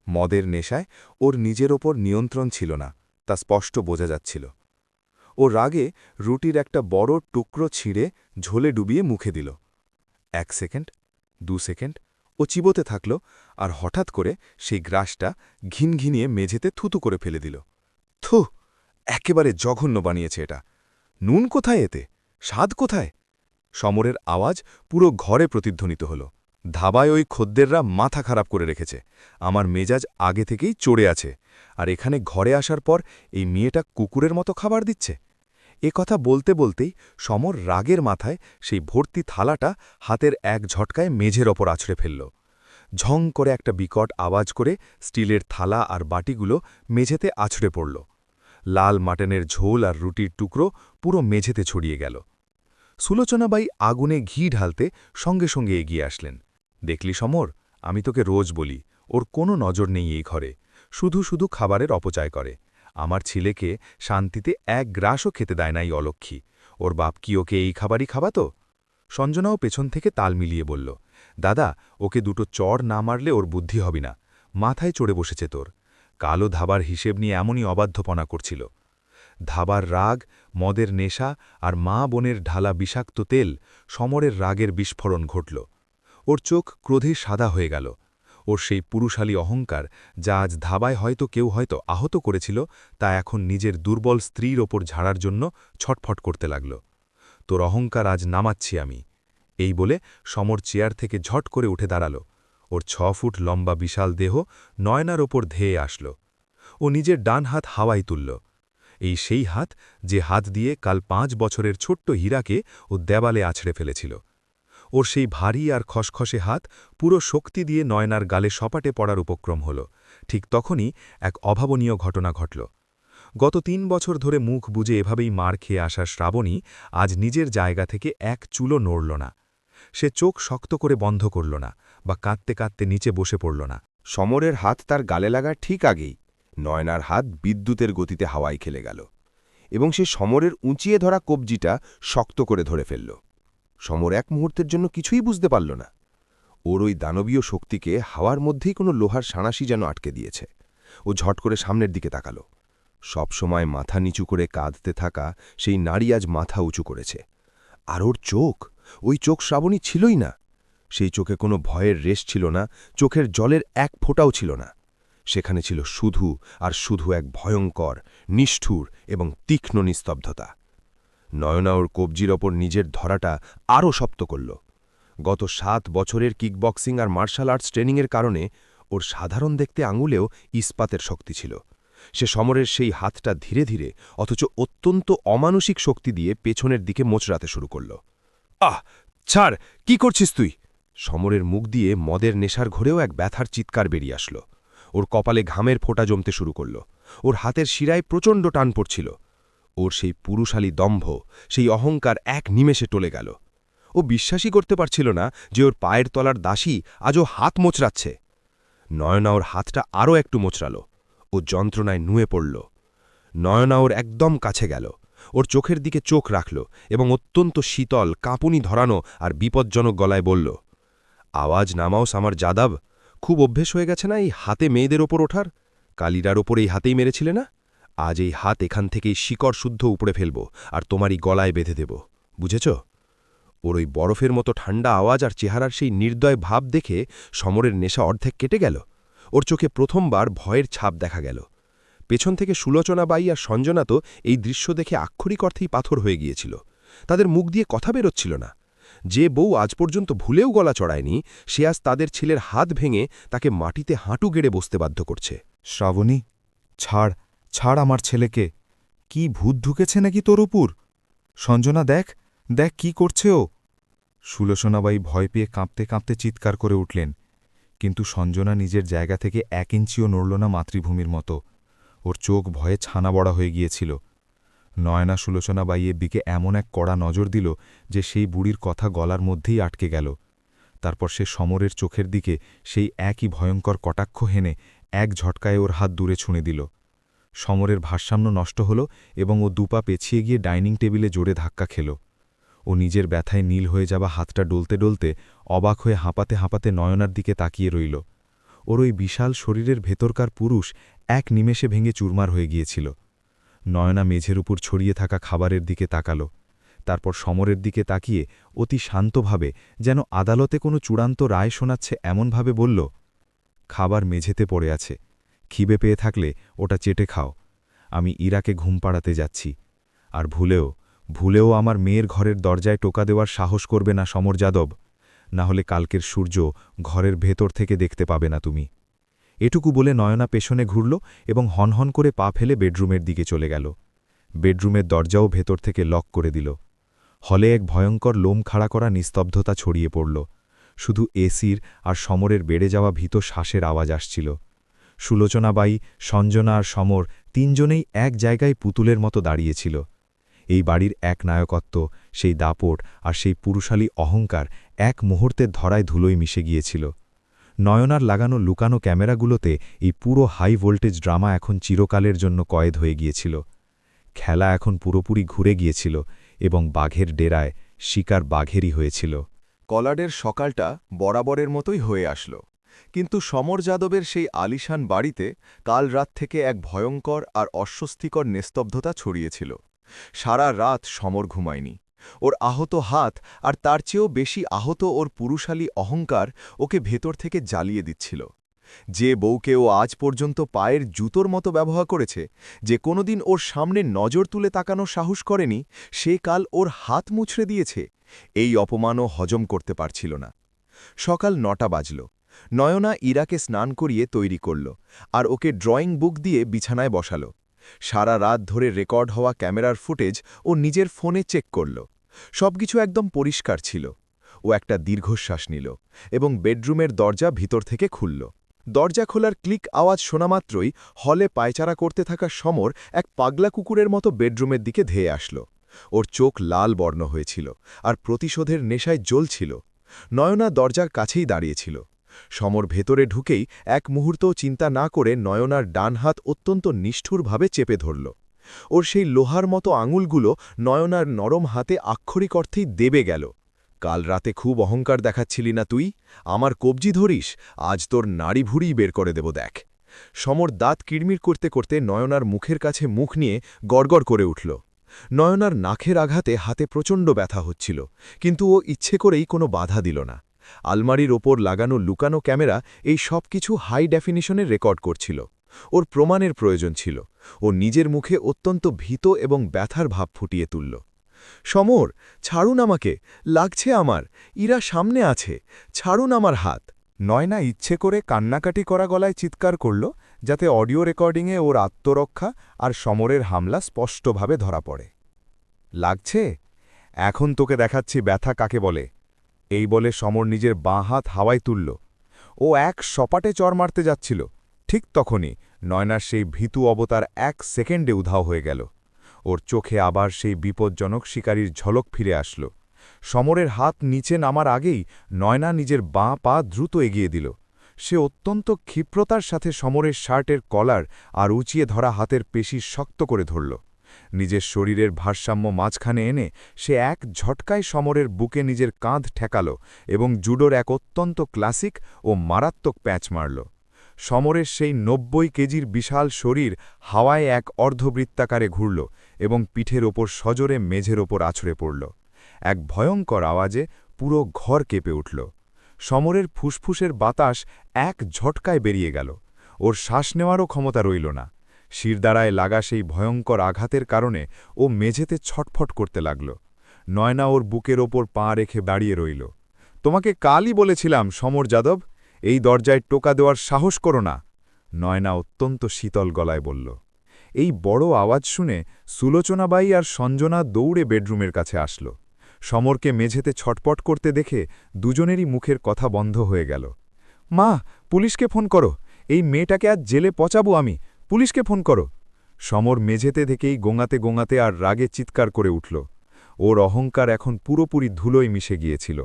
মদের নেশায় ওর নিজের ওপর নিয়ন্ত্রণ ছিল না, তা স্পষ্ট বোঝা যাচ্ছিল। ও রাগে রুটির একটা বড় টুকরো ছিঁড়ে ঝোলে ডুবিয়ে মুখে দিল। 1 সেকেন্ড, 2 সেকেন্ড ও চিবোতে থাকল, আর হঠাৎ করে সেই গ্রাসটা ঘিনঘিনিয়ে মেঝেতে থুতু করে ফেলে দিল। থু, একেবারে জঘন্য বানিয়েছে এটা। নুন কোথায় এতে? স্বাদ কোথায়? সমরের আওয়াজ পুরো ঘরে প্রতিধ্বনিত হল। ধাবায় ওই খদ্দেররা মাথা খারাপ করে রেখেছে। আমার মেজাজ আগে থেকেই চড়ে আছে, আর এখানে ঘরে আসার পর এই মেয়েটা কুকুরের মতো খাবার দিচ্ছে। এ কথা বলতে বলতেই সমর রাগের মাথায় সেই ভর্তি থালাটা হাতের এক ঝটকায় মেঝের ওপর আছড়ে ফেলল। ঝং করে একটা বিকট আওয়াজ করে স্টিলের থালা আর বাটিগুলো মেঝেতে আছড়ে পড়ল। লাল মাটনের ঝোল আর রুটির টুকরো পুরো মেঝেতে ছড়িয়ে গেল। সুলোচনাবাই আগুনে ঘি ঢালতে সঙ্গে সঙ্গে এগিয়ে আসলেন। দেখলি সমর, আমি তোকে রোজ বলি, ওর কোনো নজর নেই এই ঘরে, শুধু শুধু খাবারের অপচয় করে। আমার ছেলেকে শান্তিতে এক গ্রাসও খেতে দেয় না এই অলক্ষী। ওর বাপ কি ওকে এই খাবারই খাওয়াতো? সঞ্জনাও পেছন থেকে তাল মিলিয়ে বলল, দাদা, ওকে দুটো চড় না মারলে ওর বুদ্ধি হবে না। মাথায় চড়ে বসেছে তোর। কালো ধাবার হিসেব নিয়ে এমনই অবাধ্যপনা করছিল। ধাবার রাগ, মদের নেশা আর মা বোনের ঢালা বিষাক্ত তেল, সমরের রাগের বিস্ফোরণ ঘটল। ওর চোখ ক্রোধে সাদা হয়ে গেল। ওর সেই পুরুষালী অহংকার, যা আজ ধাবায় হয়তো কেউ হয়তো আহত করেছিল, তা এখন নিজের দুর্বল স্ত্রীর ওপর ঝাড়ার জন্য ছটফট করতে লাগল। তোর অহংকার আজ নামাচ্ছি আমি, এই বলে সমর চেয়ার থেকে ঝট করে উঠে দাঁড়াল। ওর 6 ফুট লম্বা বিশাল দেহ নয়নার ওপর ধেয়ে আসল। ও নিজের ডান হাত হাওয়ায় তুলল। এই সেই হাত, যে হাত দিয়ে কাল 5 বছরের ছোট্ট হীরাকে ও দেওয়ালে আছড়ে ফেলেছিল। ওর সেই ভারী আর খসখসে হাত পুরো শক্তি দিয়ে নয়নার গালে সপাটে পড়ার উপক্রম হল। ঠিক তখনই এক অভাবনীয় ঘটনা ঘটল। গত 3 বছর ধরে মুখ বুজে এভাবেই মার খেয়ে আসা শ্রাবণী আজ নিজের জায়গা থেকে এক চুলও নড়ল না। সে চোখ শক্ত করে বন্ধ করল না, বা কাঁদতে কাঁদতে নিচে বসে পড়ল না। সমরের হাত তার গালে লাগার ঠিক আগেই নয়নার হাত বিদ্যুতের গতিতে হাওয়ায় খেলে গেল, এবং সে সমরের উঁচিয়ে ধরা কবজিটা শক্ত করে ধরে ফেলল। সমর এক মুহূর্তের জন্য কিছুই বুঝতে পারল না। ওর ওই দানবীয় শক্তিকে হাওয়ার মধ্যেই কোনো লোহার সাঁড়াশি যেন আটকে দিয়েছে। ও ঝট করে সামনের দিকে তাকাল। সবসময় মাথা নিচু করে কাঁদতে থাকা সেই নারী আজ মাথা উঁচু করেছে। আর ওর চোখ, ওই চোখ শ্রাবণী ছিলই না। সেই চোখে কোনো ভয়ের রেশ ছিল না, চোখের জলের এক ফোঁটাও ছিল না। সেখানে ছিল শুধু আর শুধু এক ভয়ঙ্কর, নিষ্ঠুর এবং তীক্ষ্ণ নিস্তব্ধতা। নয়না ওর কবজির ওপর নিজের ধরাটা আরও শক্ত করল। গত 7 বছরের কিকবক্সিং আর মার্শাল আর্টস ট্রেনিংয়ের কারণে ওর সাধারণ দেখতে আঙুলেও ইস্পাতের শক্তি ছিল। সে সমরের সেই হাতটা ধীরে ধীরে অথচ অত্যন্ত অমানসিক শক্তি দিয়ে পেছনের দিকে মোচড়াতে শুরু করল। আহ, ছাড়, কি করছিস তুই? সমরের মুখ দিয়ে মদের নেশার ঘরেও এক ব্যথার চিৎকার বেরিয়ে আসল। ওর কপালে ঘামের ফোঁটা জমতে শুরু করল। ওর হাতের শিরায় প্রচণ্ড টান পড়ছিল। ওর সেই পুরুষালী দম্ভ, সেই অহংকার এক নিমেষে টলে গেল। ও বিশ্বাসই করতে পারছিল না যে ওর পায়ের তলার দাসী আজও হাত মোচড়াচ্ছে। নয়না ওর হাতটা আরও একটু মোচড়াল। ও যন্ত্রণায় নুয়ে পড়ল। নয়না ওর একদম কাছে গেল, ওর চোখের দিকে চোখ রাখল এবং অত্যন্ত শীতল, কাঁপুনি ধরানো আর বিপজ্জনক গলায় বলল, আওয়াজ নামাওস আমার যাদব। খুব অভ্যেস হয়ে গেছে না এই হাতে মেয়েদের ওপর ওঠার? কালিরার ওপর এই হাতেই মেরেছিলে না? আজ এই হাত এখান থেকেই শিকড় শুদ্ধ উপড়ে ফেলব আর তোমারই গলায় বেঁধে দেব, বুঝেছ? ওর ওই বরফের মতো ঠান্ডা আওয়াজ আর চেহারার সেই নির্দয় ভাব দেখে সমরের নেশা অর্ধেক কেটে গেল। ওর চোখে প্রথমবার ভয়ের ছাপ দেখা গেল। পেছন থেকে সুলোচনাবাই আর সঞ্জনা তো এই দৃশ্য দেখে আক্ষরিক অর্থেই পাথর হয়ে গিয়েছিল। তাদের মুখ দিয়ে কথা বেরোচ্ছিল না। যে বউ আজ পর্যন্ত ভুলেও গলা চড়ায়নি, সে আজ তাদের ছেলের হাত ভেঙে তাকে মাটিতে হাঁটু গেড়ে বসতে বাধ্য করছে। শ্রাবণী, ছাড়, ছাড় আমার ছেলেকে। কি ভূত ঢুকেছে নাকি তোর উপর? সঞ্জনা, দেখ, দেখ কি করছে ও। সুলোচনাবাই ভয় পেয়ে কাঁপতে কাঁপতে চিৎকার করে উঠলেন, কিন্তু সঞ্জনা নিজের জায়গা থেকে 1 ইঞ্চিও নড়ল না মাতৃভূমির মতো। ওর চোখ ভয়ে ছানা বড়া হয়ে গিয়েছিল। নয়না সুলোচনাবাইয়ের দিকে এমন এক কড়া নজর দিল যে সেই বুড়ির কথা গলার মধ্যেই আটকে গেল। তারপর সে সমরের চোখের দিকে সেই একই ভয়ঙ্কর কটাক্ষ হেনে এক ঝটকায় ওর হাত দূরে ছুঁড়ে দিল। সমরের ভারসাম্য নষ্ট হল এবং ও দুপা পেছিয়ে গিয়ে ডাইনিং টেবিলে জোরে ধাক্কা খেল। ও নিজের ব্যথায় নীল হয়ে যাওয়া হাতটা ডলতে ডলতে অবাক হয়ে হাঁপাতে হাঁপাতে নয়নার দিকে তাকিয়ে রইল। ওর ওই বিশাল শরীরের ভেতরকার পুরুষ এক নিমেষে ভেঙে চুরমার হয়ে গিয়েছিল। নয়না মেঝের উপর ছড়িয়ে থাকা খাবারের দিকে তাকাল। তারপর সমরের দিকে তাকিয়ে অতি শান্তভাবে, যেন আদালতে কোনো চূড়ান্ত রায় শোনাচ্ছে এমনভাবে বলল, খাবার মেঝেতে পড়ে আছে, খিদে পেয়ে থাকলে ওটা চেটে খাও। আমি ইরাকে ঘুম পাড়াতে যাচ্ছি। আর ভুলেও আমার মেয়ের ঘরের দরজায় টোকা দেওয়ার সাহস করবে না সমর যাদব, না হলে কালকের সূর্য ঘরের ভেতর থেকে দেখতে পাবে না তুমি। এটুকু বলে নয়না পেছনে ঘুরল এবং হনহন করে পা ফেলে বেডরুমের দিকে চলে গেল। বেডরুমের দরজাও ভেতর থেকে লক করে দিল। হলে এক ভয়ঙ্কর লোম খাড়া করা নিস্তব্ধতা ছড়িয়ে পড়ল। শুধু এসির আর সমরের বেড়ে যাওয়া ভীত শ্বাসের আওয়াজ আসছিল। সুলোচনাবাই, সঞ্জনা আর সমর 3জনেই এক জায়গায় পুতুলের মতো দাঁড়িয়েছিল। এই বাড়ির এক নায়কত্ব, সেই দাপট আর সেই পুরুষালী অহংকার এক মুহূর্তের ধরায় ধুলোয় মিশে গিয়েছিল। নয়নার লাগানো লুকানো ক্যামেরাগুলোতে এই পুরো হাই ভোল্টেজ ড্রামা এখন চিরকালের জন্য কয়েদ হয়ে গিয়েছিল। খেলা এখন পুরোপুরি ঘুরে গিয়েছিল এবং বাঘের ডেরায় শিকার বাঘেরই হয়েছিল। কলাডের সকালটা বরাবরের মতোই হয়ে আসল, কিন্তু সমর যাদবের সেই আলিশান বাড়িতে কাল রাত থেকে এক ভয়ঙ্কর আর অস্বস্তিকর নিস্তব্ধতা ছড়িয়েছিল। সারা রাত সমর ঘুমায়নি। ওর আহত হাত আর তার চেয়েও বেশি আহত ওর পুরুষালী অহংকার ওকে ভেতর থেকে জ্বালিয়ে দিচ্ছিল। যে বউকে ও আজ পর্যন্ত পায়ের জুতোর মতো ব্যবহার করেছে, যে কোনোদিন ওর সামনে নজর তুলে তাকানোর সাহস করেনি, সে কাল ওর হাত মুছড়ে দিয়েছে। এই অপমানও হজম করতে পারছিল না। সকাল ৯টা বাজল। নয়না ইরাকে স্নান করিয়ে তৈরি করল আর ওকে ড্রয়িং বুক দিয়ে বিছানায় বসাল। সারা রাত ধরে রেকর্ড হওয়া ক্যামেরার ফুটেজ ও নিজের ফোনে চেক করল। সবকিছু একদম পরিষ্কার ছিল। ও একটা দীর্ঘশ্বাস নিল এবং বেডরুমের দরজা ভিতর থেকে খুলল। দরজা খোলার ক্লিক আওয়াজ শোনামাত্রই হলে পায়চারা করতে থাকা সমর এক পাগলা কুকুরের মতো বেডরুমের দিকে ধেয়ে আসল। ওর চোখ লাল বর্ণ হয়েছিল আর প্রতিশোধের নেশায় জ্বলছিল। নয়না দরজার কাছেই দাঁড়িয়েছিল। সমর ভেতরে ঢুকেই এক মুহূর্তও চিন্তা না করে নয়নার ডান হাত অত্যন্ত নিষ্ঠুরভাবে চেপে ধরল। ওর সেই লোহার মতো আঙুলগুলো নয়নার নরম হাতে আক্ষরিক অর্থেই দেবে গেল। কাল রাতে খুব অহংকার দেখাচ্ছিলি না তুই? আমার কবজি ধরিস? আজ তোর নাড়ি ভুড়িই বের করে দেব দেখ। সমর দাঁত কিড়মির করতে করতে নয়নার মুখের কাছে মুখ নিয়ে গড়গড় করে উঠল। নয়নার নাকের আঘাতে হাতে প্রচণ্ড ব্যথা হচ্ছিল, কিন্তু ও ইচ্ছে করেই কোনো বাধা দিল না। আলমারির ওপর লাগানো লুকানো ক্যামেরা এই সব কিছু হাই ডেফিনিশনে রেকর্ড করছিল। ওর প্রমাণের প্রয়োজন ছিল। ও নিজের মুখে অত্যন্ত ভীত এবং ব্যথার ভাব ফুটিয়ে তুলল। সমর, ছাড়ুন আমাকে, লাগছে আমার, ইরা সামনে আছে, ছাড়ুন আমার হাত। নয়না ইচ্ছে করে কান্নাকাটি করা গলায় চিৎকার করল, যাতে অডিও রেকর্ডিংয়ে ওর আত্মরক্ষা আর সমরের হামলা স্পষ্টভাবে ধরা পড়ে। লাগছে? এখন তোকে দেখাচ্ছি ব্যথা কাকে বলে। এই বলে সমর নিজের বাঁ হাত হাওয়ায় তুলল। ও এক সপাটে চর মারতে যাচ্ছিল। ঠিক তখনই নয়নার সেই ভীতু অবতার এক সেকেন্ডে উধাও হয়ে গেল। ওর চোখে আবার সেই বিপজ্জনক শিকারীর ঝলক ফিরে আসল। সমরের হাত নিচে নামার আগেই নয়না নিজের বাঁ পা দ্রুত এগিয়ে দিল। সে অত্যন্ত ক্ষিপ্রতার সাথে সমরের শার্টের কলার আর উঁচিয়ে ধরা হাতের পেশি শক্ত করে ধরল। নিজের শরীরের ভারসাম্য মাঝখানে এনে সে এক ঝটকায় সমরের বুকে নিজের কাঁধ ঠেকাল এবং জুডোর এক অত্যন্ত ক্লাসিক ও মারাত্মক প্যাঁচ মারল। সমরের সেই ৯০ কেজির বিশাল শরীর হাওয়ায় এক অর্ধবৃত্তাকারে ঘুরল এবং পিঠের ওপর সজোরে মেঝের ওপর আছড়ে পড়ল। এক ভয়ঙ্কর আওয়াজে পুরো ঘর কেঁপে উঠল। সমরের ফুসফুসের বাতাস এক ঝটকায় বেরিয়ে গেল। ওর শ্বাস নেওয়ারও ক্ষমতা রইল না। শিরদাঁড়ায় লাগা সেই ভয়ঙ্কর আঘাতের কারণে ও মেঝেতে ছটফট করতে লাগল। নয়না ওর বুকের ওপর পা রেখে দাঁড়িয়ে রইল। তোমাকে কালই বলেছিলাম সমর যাদব, এই দরজায় টোকা দেওয়ার সাহস করো না, নয়না অত্যন্ত শীতল গলায় বলল। এই বড় আওয়াজ শুনে সুলোচনাবাই আর সঞ্জনা দৌড়ে বেডরুমের কাছে আসল। সমরকে মেঝেতে ছটপট করতে দেখে দুজনেরই মুখের কথা বন্ধ হয়ে গেল। মা, পুলিশকে ফোন করো, এই মেয়েটাকে আজ জেলে পচাবো আমি, পুলিশকে ফোন করো। সমর মেঝেতে থেকেই গোঙাতে গোঙাতে আর রাগে চিৎকার করে উঠল। ওর অহংকার এখন পুরোপুরি ধুলোয় মিশে গিয়েছিল।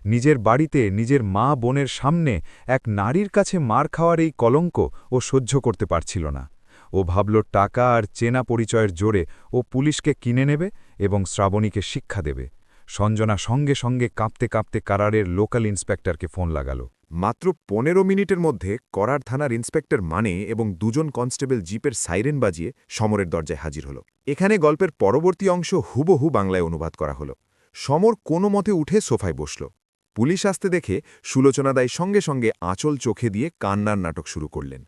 নিজের বাড়িতে নিজের মা বোনের সামনে এক নারীর কাছে মার খাওয়ার এই কলঙ্ক ও সহ্য করতে পারছিল না। ও ভাবল টাকা আর চেনা পরিচয়ের জোরে ও পুলিশকে কিনে নেবে এবং শ্রাবণীকে শিক্ষা দেবে। সঞ্জনা সঙ্গে সঙ্গে কাঁপতে কাঁপতে কারারের লোকাল ইন্সপেক্টরকে ফোন লাগাল। মাত্র ১৫ মিনিটের মধ্যে করার থানার ইন্সপেক্টর মানে এবং দুজন কনস্টেবল জিপের সাইরেন বাজিয়ে সমরের দরজায় হাজির হল। এখানে গল্পের পরবর্তী অংশ হুবহু বাংলায় অনুবাদ করা হল। সমর কোনো মতে উঠে সোফায় বসল। পুলিশ আসতে দেখে সুলোচনাদাই সঙ্গে সঙ্গে আঁচল চোখে দিয়ে কান্নার নাটক শুরু করলেন।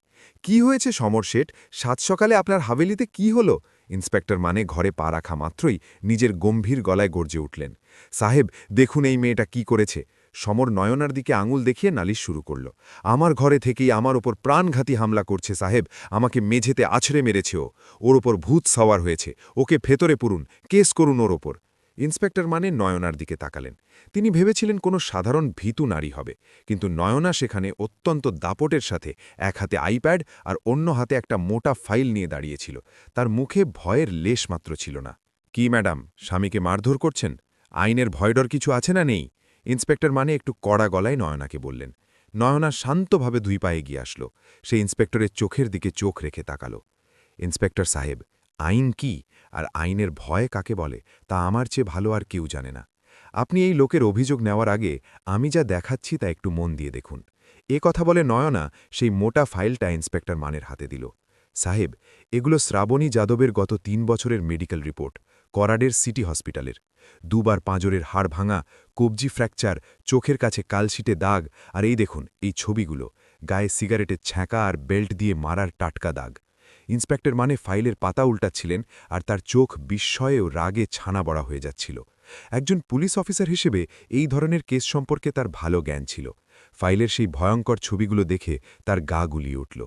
কি হয়েছে সমর শেঠ? সাত সকালে আপনার হাভেলিতে কি হলো? ইন্সপেক্টর মানে ঘরে পা রাখা মাত্রই নিজের গম্ভীর গলায় গর্জে উঠলেন। সাহেব, দেখুন এই মেয়েটা কি করেছে। সমর নয়নার দিকে আঙুল দেখিয়ে নালিশ শুরু করল। আমার ঘরে থেকেই আমার ওপর প্রাণঘাতী হামলা করছে সাহেব, আমাকে মেঝেতে আছড়ে মেরেছে ও, ওর ওপর ভূত সওয়ার হয়েছে, ওকে ভেতরে পুরুন, কেস করুন ওর ওপর। ইন্সপেক্টর মানে নয়নার দিকে তাকালেন। তিনি ভেবেছিলেন কোনো সাধারণ ভীতু নারী হবে, কিন্তু নয়না সেখানে অত্যন্ত দাপটের সাথে এক হাতে আইপ্যাড আর অন্য হাতে একটা মোটা ফাইল নিয়ে দাঁড়িয়েছিল। তার মুখে ভয়ের লেশ মাত্র ছিল না। কি ম্যাডাম, স্বামীকে মারধর করছেন? আইনের ভয়ডর কিছু আছে না নেই? ইন্সপেক্টর মানে একটু কড়া গলায় নয়নাকে বললেন। নয়না শান্তভাবে 2 পায়ে গিয়ে আসলো। সে ইন্সপেক্টরের চোখের দিকে চোখ রেখে তাকালো। ইন্সপেক্টর সাহেব, আইন কি আর আইনের ভয় কাকে বলে তা আমার চেয়ে ভালো আর কেউ জানে না। আপনি এই লোকের অভিযোগ নেওয়ার আগে আমি যা দেখাচ্ছি তা একটু মন দিয়ে দেখুন। এ কথা বলে নয়না সেই মোটা ফাইলটা ইন্সপেক্টর মানের হাতে দিল। সাহেব, এগুলো শ্রাবণী যাদবের গত 3 বছরের মেডিকেল রিপোর্ট, করাডের সিটি হসপিটালের। 2 বার পাঁজরের হাড় ভাঙা, কবজি ফ্র্যাকচার, চোখের কাছে কালশিটে দাগ, আর এই দেখুন এই ছবিগুলো, গায়ে সিগারেটের ছ্যাঁকা আর বেল্ট দিয়ে মারার টাটকা দাগ। ইন্সপেক্টর মানে ফাইলের পাতা উল্টাচ্ছিলেন আর তার চোখ বিস্ময়ে ও রাগে ছানা বড়া হয়ে যাচ্ছিল। একজন পুলিশ অফিসার হিসেবে এই ধরনের কেস সম্পর্কে তার ভালো জ্ঞান ছিল। ফাইলের সেই ভয়ঙ্কর ছবিগুলো দেখে তার গা গুলিয়ে উঠল।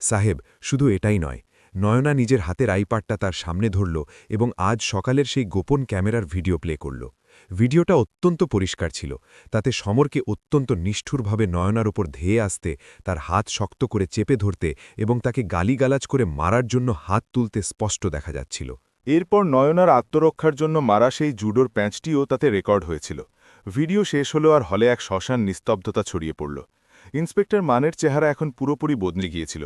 সাহেব, শুধু এটাই নয়, নয়না নিজের হাতের আইপ্যাডটা তার সামনে ধরল এবং আজ সকালের সেই গোপন ক্যামেরার ভিডিও প্লে করল। ভিডিওটা অত্যন্ত পরিষ্কার ছিল। তাতে সমরকে অত্যন্ত নিষ্ঠুরভাবে নয়নার ওপর ধেয়ে আসতে, তার হাত শক্ত করে চেপে ধরতে এবং তাকে গালিগালাজ করে মারার জন্য হাত তুলতে স্পষ্ট দেখা যাচ্ছিল। এরপর নয়নার আত্মরক্ষার জন্য মারা সেই জুডোর প্যাঁচটিও তাতে রেকর্ড হয়েছিল। ভিডিও শেষ হলো আর হলে এক শ্মশান নিস্তব্ধতা ছড়িয়ে পড়ল। ইন্সপেক্টর মানের চেহারা এখন পুরোপুরি বদলে গিয়েছিল।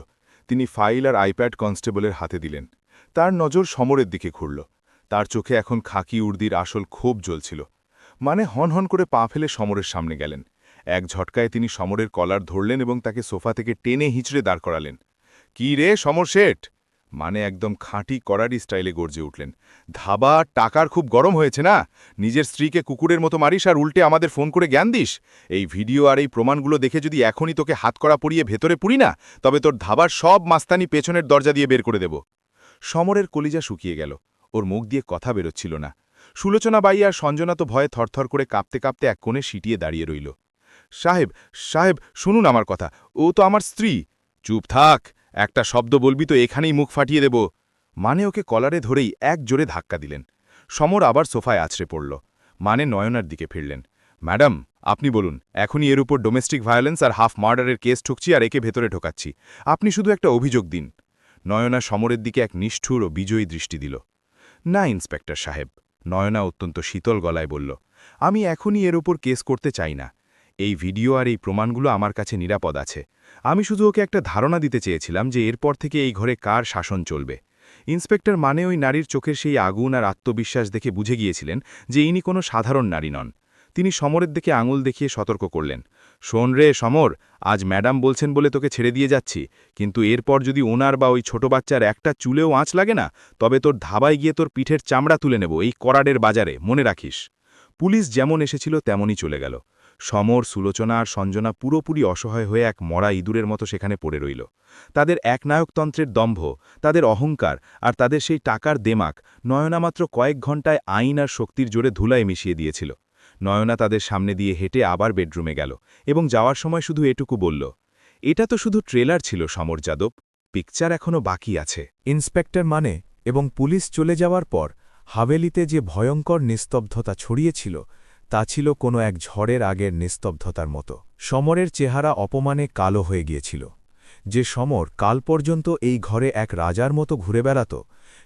তিনি ফাইল আর আইপ্যাড কনস্টেবলের হাতে দিলেন। তার নজর সমরের দিকে ঘুরল। তার চোখে এখন খাকি উর্দির আসল ক্ষোভ জ্বলছিল। মানে হন করে পা ফেলে সমরের সামনে গেলেন। এক ঝটকায় তিনি সমরের কলার ধরলেন এবং তাকে সোফা থেকে টেনে হিঁচড়ে দাঁড় করালেন। কি রে সমর শেঠ? মানে একদম খাঁটি করারি স্টাইলে গর্জে উঠলেন। ধাবা টাকার খুব গরম হয়েছে না? নিজের স্ত্রীকে কুকুরের মতো মারিস আর উল্টে আমাদের ফোন করে জ্ঞান দিস? এই ভিডিও আর এই প্রমাণগুলো দেখে যদি এখনই তোকে হাতকড়া পরিয়ে ভেতরে পুরি না, তবে তোর ধাবার সব মাস্তানি পেছনের দরজা দিয়ে বের করে দেব। সমরের কলিজা শুকিয়ে গেল। ওর মুখ দিয়ে কথা বেরোচ্ছিল না। সুলোচনা বাই আর সঞ্জনা তো ভয়ে থরথর করে কাঁপতে কাঁপতে এক কোণে সিটিয়ে দাঁড়িয়ে রইল। সাহেব, সাহেব, শুনুন আমার কথা, ও তো আমার স্ত্রী। চুপ থাক, একটা শব্দ বলবি তো এখানেই মুখ ফাটিয়ে দেব। মানে ওকে কলারে ধরেই এক জোরে ধাক্কা দিলেন। সমর আবার সোফায় আছড়ে পড়ল। মানে নয়নার দিকে ফিরলেন। ম্যাডাম, আপনি বলুন, এখনই এর উপর ডোমেস্টিক ভায়োলেন্স আর হাফ মার্ডারের কেস ঠুকছি আর একে ভেতরে ঢোকাচ্ছি। আপনি শুধু একটা অভিযোগ দিন। নয়না সমরের দিকে এক নিষ্ঠুর ও বিজয়ী দৃষ্টি দিল। না ইন্সপেক্টর সাহেব, নয়না অত্যন্ত শীতল গলায় বলল, আমি এখনই এর উপর কেস করতে চাই না। এই ভিডিও আর এই প্রমাণগুলো আমার কাছে নিরাপদ আছে। আমি শুধু ওকে একটা ধারণা দিতে চেয়েছিলাম যে এরপর থেকে এই ঘরে কার শাসন চলবে। ইন্সপেক্টর মানে ওই নারীর চোখের সেই আগুন আর আত্মবিশ্বাস দেখে বুঝে গিয়েছিলেন যে ইনি কোনো সাধারণ নারী নন। তিনি সমরের দিকে আঙুল দেখিয়ে সতর্ক করলেন। শোন রে সমর, আজ ম্যাডাম বলছেন বলে তোকে ছেড়ে দিয়ে যাচ্ছি, কিন্তু এরপর যদি ওনার বা ওই ছোট বাচ্চার একটা চুলেও আঁচ লাগে না, তবে তোর ধাবায় গিয়ে তোর পিঠের চামড়া তুলে নেব এই করাডের বাজারে, মনে রাখিস। পুলিশ যেমন এসেছিল তেমনই চলে গেল। সমর, সুলোচনা আর সঞ্জনা পুরোপুরি অসহায় হয়ে এক মরা ইঁদুরের মতো সেখানে পড়ে রইল। তাদের একনায়কতন্ত্রের দম্ভ, তাদের অহংকার আর তাদের সেই টাকার দেমাক নয়না মাত্র কয়েক ঘণ্টায় আইন আর শক্তির জোরে ধুলায় মিশিয়ে দিয়েছিল। নয়না তাদের সামনে দিয়ে হেঁটে আবার বেডরুমে গেল এবং যাওয়ার সময় শুধু এটুকু বলল, এটা তো শুধু ট্রেলার ছিল সমর যাদব, পিকচার এখনও বাকি আছে। ইন্সপেক্টর মানে এবং পুলিশ চলে যাওয়ার পর হাভেলিতে যে ভয়ঙ্কর নিস্তব্ধতা ছড়িয়েছিল তা ছিল কোনো এক ঝড়ের আগের নিস্তব্ধতার মতো। সমরের চেহারা অপমানে কালো হয়ে গিয়েছিল। যে সমর কাল পর্যন্ত এই ঘরে এক রাজার মতো ঘুরে বেড়াত,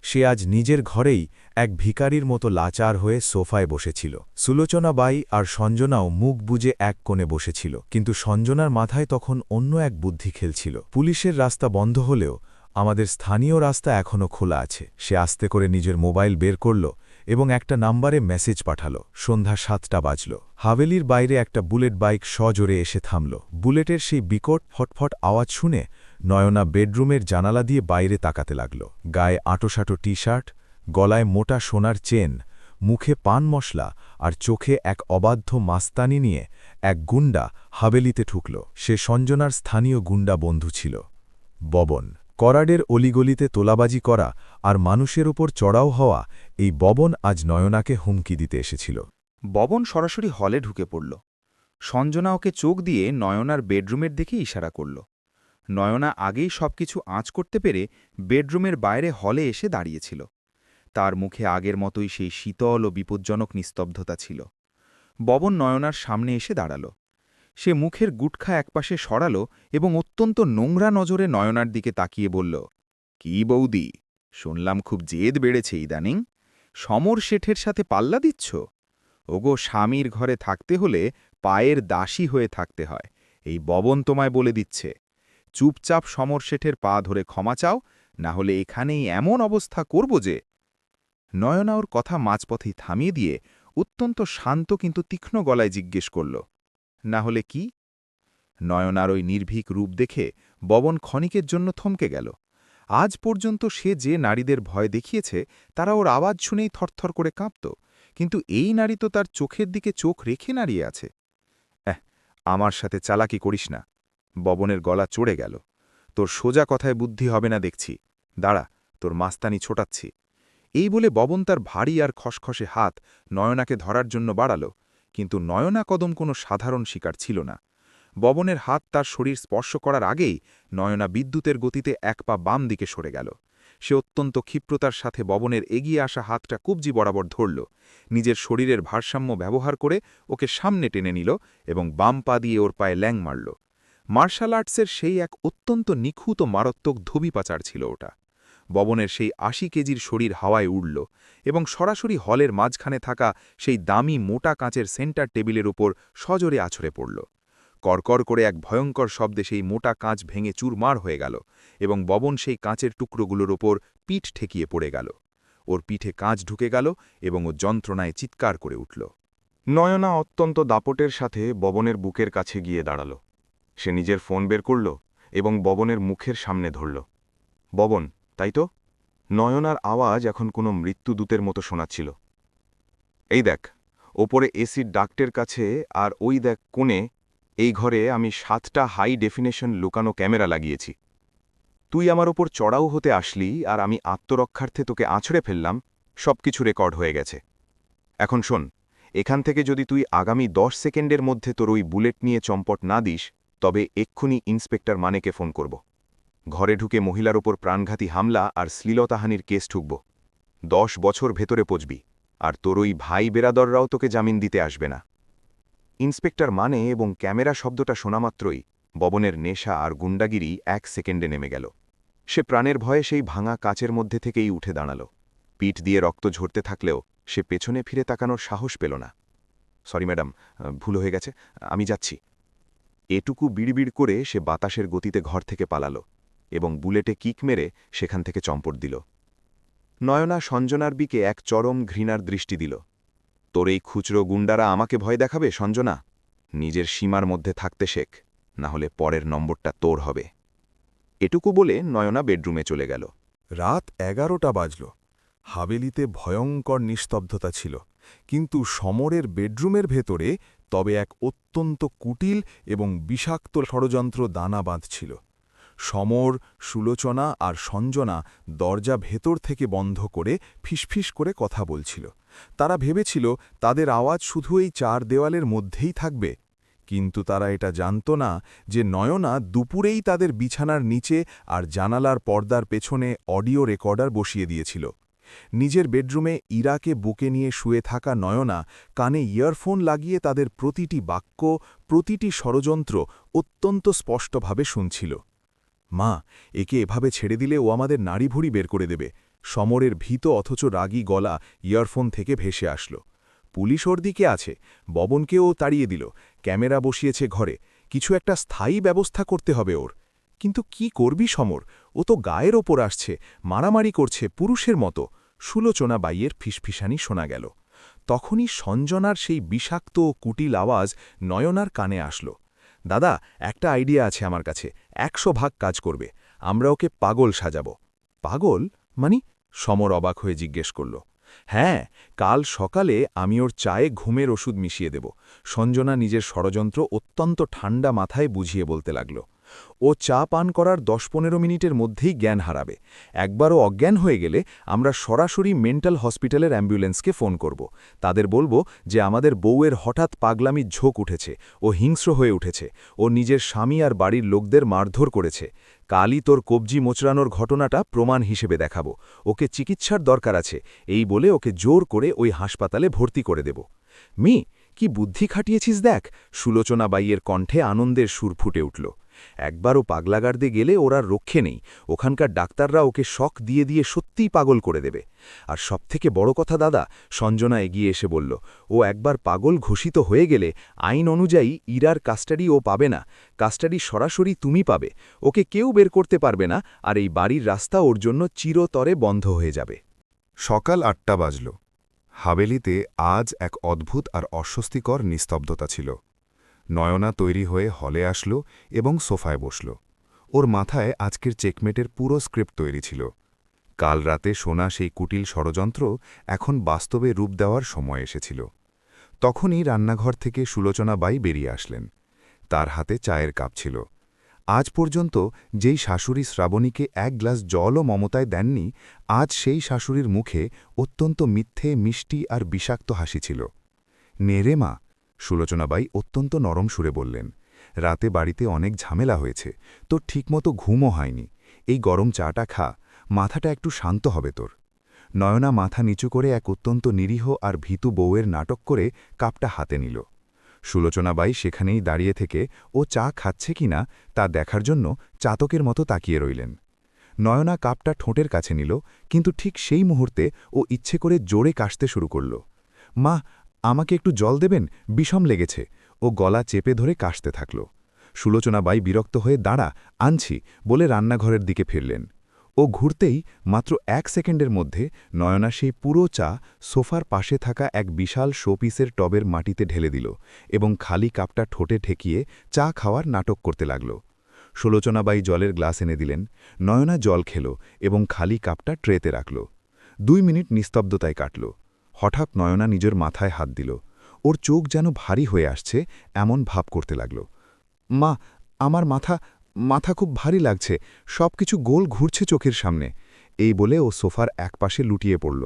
সে আজ নিজের ঘরেই এক ভিখারির মতো লাচার হয়ে সোফায় বসেছিল। সুলোচনা বাই আর সঞ্জনাও মুখ বুজে এক কোণে বসেছিল, কিন্তু সঞ্জনার মাথায় তখন অন্য এক বুদ্ধি খেলছিল। পুলিশের রাস্তা বন্ধ হলেও আমাদের স্থানীয় রাস্তা এখনও খোলা আছে। সে আস্তে করে নিজের মোবাইল বের করল এবং একটা নাম্বারে মেসেজ পাঠাল। সন্ধ্যা 7টা বাজল। হাভেলির বাইরে একটা বুলেট বাইক সজোরে এসে থামল। বুলেটের সেই বিকট ফটফট আওয়াজ শুনে নয়না বেডরুমের জানালা দিয়ে বাইরে তাকাতে লাগল। গায়ে আঁটোসাঁটো টি-শার্ট, গলায় মোটা সোনার চেন, মুখে পান মশলা আর চোখে এক অবাধ্য মাস্তানি নিয়ে এক গুন্ডা হাভেলিতে ঠুকল। সে সঞ্জনার স্থানীয় গুন্ডা বন্ধু ছিল, ববন। করাডের অলিগলিতে তোলাবাজি করা আর মানুষের ওপর চড়াও হওয়া এই ববন আজ নয়নাকে হুমকি দিতে এসেছিল। ববন সরাসরি হলে ঢুকে পড়ল। সঞ্জনা ওকে চোখ দিয়ে নয়নার বেডরুমের দিকে ইশারা করল। নয়না আগেই সবকিছু আঁচ করতে পেরে বেডরুমের বাইরে হলে এসে দাঁড়িয়েছিল। তার মুখে আগের মতোই সেই শীতল ও বিপজ্জনক নিস্তব্ধতা ছিল। ববন নয়নার সামনে এসে দাঁড়াল। সে মুখের গুটখা একপাশে সরাল এবং অত্যন্ত নোংরা নজরে নয়নার দিকে তাকিয়ে বলল, কি বৌদি, শুনলাম খুব জেদ বেড়েছে ইদানিং। সমর শেঠের সাথে পাল্লা দিচ্ছ? ওগো, স্বামীর ঘরে থাকতে হলে পায়ের দাসী হয়ে থাকতে হয়, এই ববন তোমায় বলে দিচ্ছে। চুপচাপ সমর শেঠের পা ধরে ক্ষমা চাও, না হলে এখানেই এমন অবস্থা করব যে। নয়না ওর কথা মাঝপথেই থামিয়ে দিয়ে অত্যন্ত শান্ত কিন্তু তীক্ষ্ণ গলায় জিজ্ঞেস করল, না হলে কি? নয়নার ওই নির্ভীক রূপ দেখে ববন ক্ষণিকের জন্য থমকে গেল। আজ পর্যন্ত সে যে নারীদের ভয় দেখিয়েছে তারা ওর আওয়াজ শুনেই থরথর করে কাঁপত, কিন্তু এই নারী তো তার চোখের দিকে চোখ রেখে নাড়িয়ে আছে। আমার সাথে চালাকি করিস না। ববনের গলা চড়ে গেল। তোর সোজা কথায় বুদ্ধি হবে না দেখছি, দাঁড়া, তোর মাস্তানি ছোটাচ্ছি। এই বলে ববন তার ভারী আর খসখসে হাত নয়নাকে ধরার জন্য বাড়াল, কিন্তু নয়না কদম কোনো সাধারণ শিকার ছিল না। ববনের হাত তার শরীর স্পর্শ করার আগেই নয়না বিদ্যুতের গতিতে এক পা বাম দিকে সরে গেল। সে অত্যন্ত ক্ষিপ্রতার সাথে ববনের এগিয়ে আসা হাতটা কবজি বরাবর ধরল, নিজের শরীরের ভারসাম্য ব্যবহার করে ওকে সামনে টেনে নিল এবং বাম পা দিয়ে ওর পায়ে ল্যাং মারল। মার্শাল আর্টসের সেই এক অত্যন্ত নিখুঁত মারাত্মক ধুবিপাচার ছিল ওটা। ববনের সেই ৮০ কেজির শরীর হাওয়ায় উড়ল এবং সরাসরি হলের মাঝখানে থাকা সেই দামি মোটা কাঁচের সেন্টার টেবিলের উপর সজোরে আছড়ে পড়ল। করকর করে এক ভয়ঙ্কর শব্দে সেই মোটা কাঁচ ভেঙে চুরমার হয়ে গেল এবং ববন সেই কাঁচের টুকরোগুলোর ওপর পিঠ ঠেকিয়ে পড়ে গেল। ওর পিঠে কাঁচ ঢুকে গেল এবং ও যন্ত্রণায় চিৎকার করে উঠল। নয়না অত্যন্ত দাপটের সাথে ববনের বুকের কাছে গিয়ে দাঁড়াল। সে নিজের ফোন বের করল এবং ববনের মুখের সামনে ধরল। ববন, তাই তো? নয়নার আওয়াজ এখন কোনো মৃত্যুদূতের মতো শোনাচ্ছিল। এই দেখ, ওপরে এসির ডাক্টের কাছে, আর ওই দেখ কোণে, এই ঘরে আমি 7টা হাই ডেফিনেশন লুকানো ক্যামেরা লাগিয়েছি। তুই আমার ওপর চড়াও হতে আসলি আর আমি আত্মরক্ষার্থে তোকে আছড়ে ফেললাম, সবকিছু রেকর্ড হয়ে গেছে। এখন শোন, এখান থেকে যদি তুই আগামী 10 সেকেন্ডের মধ্যে তোর ওই বুলেট নিয়ে চম্পট না দিস, তবে এক্ষুনি ইন্সপেক্টর মানেকে ফোন করব। ঘরে ঢুকে মহিলার ওপর প্রাণঘাতী হামলা আর শ্লীলতাহানির কেস ঠুকব। 10 বছর ভেতরে পচবি, আর তোর ওই ভাই বেরাদররাও তোকে জামিন দিতে আসবে না। ইন্সপেক্টর মানে এবং ক্যামেরা শব্দটা শোনামাত্রই ববনের নেশা আর গুন্ডাগিরি 1 সেকেন্ডে নেমে গেল। সে প্রাণের ভয়ে সেই ভাঙা কাচের মধ্যে থেকেই উঠে দাঁড়াল। পিঠ দিয়ে রক্ত ঝরতে থাকলেও সে পেছনে ফিরে তাকানোর সাহস পেল না। সরি ম্যাডাম, ভুল হয়ে গেছে, আমি যাচ্ছি। এটুকু বিড়বিড় করে সে বাতাসের গতিতে ঘর থেকে পালাল এবং বুলেটে কিক মেরে সেখান থেকে চম্পট দিল। নয়না সঞ্জনার দিকে এক চরম ঘৃণার দৃষ্টি দিল। তোর এই খুচরো গুন্ডারা আমাকে ভয় দেখাবে সঞ্জনা? নিজের সীমার মধ্যে থাকতে শেখ, না হলে পরের নম্বরটা তোর হবে। এটুকু বলে নয়না বেডরুমে চলে গেল। রাত 11টা বাজল। হাবেলিতে ভয়ঙ্কর নিস্তব্ধতা ছিল, কিন্তু সমরের বেডরুমের ভেতরে তবে এক অত্যন্ত কুটিল এবং বিষাক্ত ষড়যন্ত্র দানা বাঁধছিল। সমর, সুলোচনা আর সঞ্জনা দরজা ভেতর থেকে বন্ধ করে ফিসফিস করে কথা বলছিল। তারা ভেবেছিল তাদের আওয়াজ শুধু এই 4 দেওয়ালের মধ্যেই থাকবে, কিন্তু তারা এটা জানত না যে নয়না দুপুরেই তাদের বিছানার নিচে আর জানালার পর্দার পেছনে অডিও রেকর্ডার বসিয়ে দিয়েছিল। নিজের বেডরুমে ইরাকে বুকে নিয়ে শুয়ে থাকা নয়না কানে ইয়ারফোন লাগিয়ে তাদের প্রতিটি বাক্য, প্রতিটি ষড়যন্ত্র অত্যন্ত স্পষ্টভাবে শুনছিল। মা, একে এভাবে ছেড়ে দিলে ও আমাদের নাড়িভুড়ি বের করে দেবে। সমরের ভীত অথচ রাগী গলা ইয়ারফোন থেকে ভেসে আসল। পুলিশ ওর দিকে আছে, ববনকেও তাড়িয়ে দিল, ক্যামেরা বসিয়েছে ঘরে, কিছু একটা স্থায়ী ব্যবস্থা করতে হবে ওর। কিন্তু কি করবি সমর? ও তো গায়ের ওপর আসছে, মারামারি করছে পুরুষের মতো। সুলোচনা বাইয়ের ফিসফিসানি শোনা গেল। তখনই সঞ্জনার সেই বিষাক্ত ও কুটিল আওয়াজ নয়নার কানে আসল। দাদা, একটা আইডিয়া আছে আমার কাছে, 100 ভাগ কাজ করবে। আমরা ওকে পাগল সাজাব। পাগল মানে? সমর অবাক হয়ে জিজ্ঞেস করল। হ্যাঁ, কাল সকালে আমি ওর চায়ে ঘুমের ওষুধ মিশিয়ে দেব। সঞ্জনা নিজের ষড়যন্ত্র অত্যন্ত ঠান্ডা মাথায় বুঝিয়ে বলতে লাগল। ও চা পান করার 10-15 মিনিটের মধ্যেই জ্ঞান হারাবে। একবারও অজ্ঞান হয়ে গেলে আমরা সরাসরি মেন্টাল হসপিটালের অ্যাম্বুলেন্সকে ফোন করব। তাদের বলবো যে আমাদের বউয়ের হঠাৎ পাগলামির ঝোঁক উঠেছে, ও হিংস্র হয়ে উঠেছে, ও নিজের স্বামী আর বাড়ির লোকদের মারধর করেছে। কালই তোর কবজি মোচড়ানোর ঘটনাটা প্রমাণ হিসেবে দেখাবো। ওকে চিকিৎসার দরকার আছে, এই বলে ওকে জোর করে ওই হাসপাতালে ভর্তি করে দেব। কি বুদ্ধি খাটিয়েছিস দেখ! সুলোচনা বাইয়ের কণ্ঠে আনন্দের সুর ফুটে উঠল। একবারও পাগলাগার্দে গেলে ওর আর রক্ষে নেই, ওখানকার ডাক্তাররা ওকে শক দিয়ে দিয়ে সত্যিই পাগল করে দেবে। আর সবথেকে বড় কথা দাদা, সঞ্জনা এগিয়ে এসে বলল, ও একবার পাগল ঘোষিত হয়ে গেলে আইন অনুযায়ী ইরার কাস্টাডি ও পাবে না, কাস্টাডি সরাসরি তুমি পাবে, ওকে কেউ বের করতে পারবে না, আর এই বাড়ির রাস্তা ওর জন্য চিরতরে বন্ধ হয়ে যাবে। সকাল ৮টা বাজল। হাভেলিতে আজ এক অদ্ভুত আর অস্বস্তিকর নিস্তব্ধতা ছিল। নয়না তৈরি হয়ে হলে আসলো এবং সোফায় বসল। ওর মাথায় আজকের চেকমেটের পুরো স্ক্রিপ্ট তৈরি ছিল। কাল রাতে শোনা সেই কুটিল ষড়যন্ত্র এখন বাস্তবে রূপ দেওয়ার সময় এসেছিল। তখনই রান্নাঘর থেকে সুলোচনা বাই বেরিয়ে আসলেন। তার হাতে চায়ের কাপ ছিল। আজ পর্যন্ত যেই শাশুড়ি শ্রাবণীকে এক গ্লাস জলও মমতায় দেননি, আজ সেই শাশুড়ির মুখে অত্যন্ত মিথ্যে, মিষ্টি আর বিষাক্ত হাসি ছিল। নেরে মা, সুলোচনাবাই অত্যন্ত নরম সুরে বললেন, রাতে বাড়িতে অনেক ঝামেলা হয়েছে, তোর ঠিকমতো ঘুমও হয়নি, এই গরম চাটা খা, মাথাটা একটু শান্ত হবে তোর। নয়না মাথা নিচু করে এক অত্যন্ত নিরীহ আর ভীতু বউয়ের নাটক করে কাপটা হাতে নিল। সুলোচনাবাই সেখানেই দাঁড়িয়ে থেকে ও চা খাচ্ছে কিনা তা দেখার জন্য চাতকের মতো তাকিয়ে রইলেন। নয়না কাপটা ঠোঁটের কাছে নিল, কিন্তু ঠিক সেই মুহূর্তে ও ইচ্ছে করে জোরে কাশতে শুরু করল। মা, আমাকে একটু জল দেবেন, বিষম লেগেছে। ও গলা চেপে ধরে কাশতে থাকল। সুলোচনাবাই বিরক্ত হয়ে দাঁড়া, আনছি বলে রান্নাঘরের দিকে ফিরলেন। ও ঘুরতেই মাত্র ১ সেকেন্ডের মধ্যে নয়না সেই পুরো চা সোফার পাশে থাকা এক বিশাল শোপিসের টবের মাটিতে ঢেলে দিল এবং খালি কাপটা ঠোঁটে ঠেকিয়ে চা খাওয়ার নাটক করতে লাগল। সুলোচনাবাই জলের গ্লাস এনে দিলেন। নয়না জল খেল এবং খালি কাপটা ট্রেতে রাখল। ২ মিনিট নিস্তব্ধতায় কাটল। হঠাৎ নয়না নিজের মাথায় হাত দিল। ওর চোখ যেন ভারী হয়ে আসছে এমন ভাব করতে লাগল। মা, আমার মাথা খুব ভারী লাগছে, সব কিছু গোল ঘুরছে চোখের সামনে। এই বলে ও সোফার একপাশে লুটিয়ে পড়ল।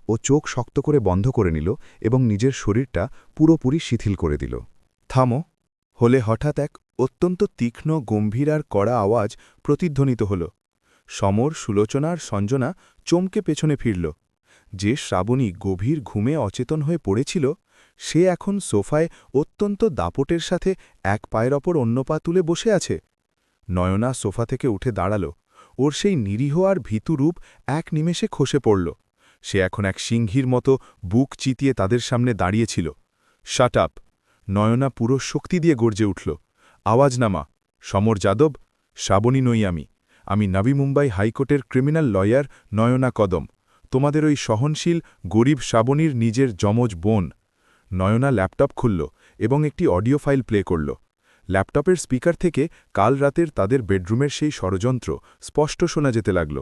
ও চোখ শক্ত করে বন্ধ করে নিল এবং নিজের শরীরটা পুরোপুরি শিথিল করে দিল। থামো, হলে হঠাৎ এক অত্যন্ত তীক্ষ্ণ, গম্ভীর আর কড়া আওয়াজ প্রতিধ্বনিত হল। সমর, সুলোচনা আর সঞ্জনা চমকে পেছনে ফিরল। যে শ্রাবণী গভীর ঘুমে অচেতন হয়ে পড়েছিল, সে এখন সোফায় অত্যন্ত দাপটের সাথে এক পায়ের ওপর অন্য পা তুলে বসে আছে। নয়না সোফা থেকে উঠে দাঁড়াল। ওর সেই নিরীহ আর ভীতু রূপ এক নিমেষে খসে পড়ল। সে এখন এক সিংহীর মতো বুক চিতিয়ে তাদের সামনে দাঁড়িয়েছিল। Shut up! নয়না পুরো শক্তি দিয়ে গর্জে উঠল। আওয়াজ নামা! সমর যাদব, শ্রাবণী নই আমি নবী মুম্বাই হাইকোর্টের ক্রিমিনাল লয়ার নয়না কদম, তোমাদের ওই সহনশীল গরিব শ্রাবণীর নিজের যমজ বোন। নয়না ল্যাপটপ খুলল এবং একটি অডিও ফাইল প্লে করল। ল্যাপটপের স্পিকার থেকে কাল রাতের তাদের বেডরুমের সেই ষড়যন্ত্র স্পষ্ট শোনা যেতে লাগল।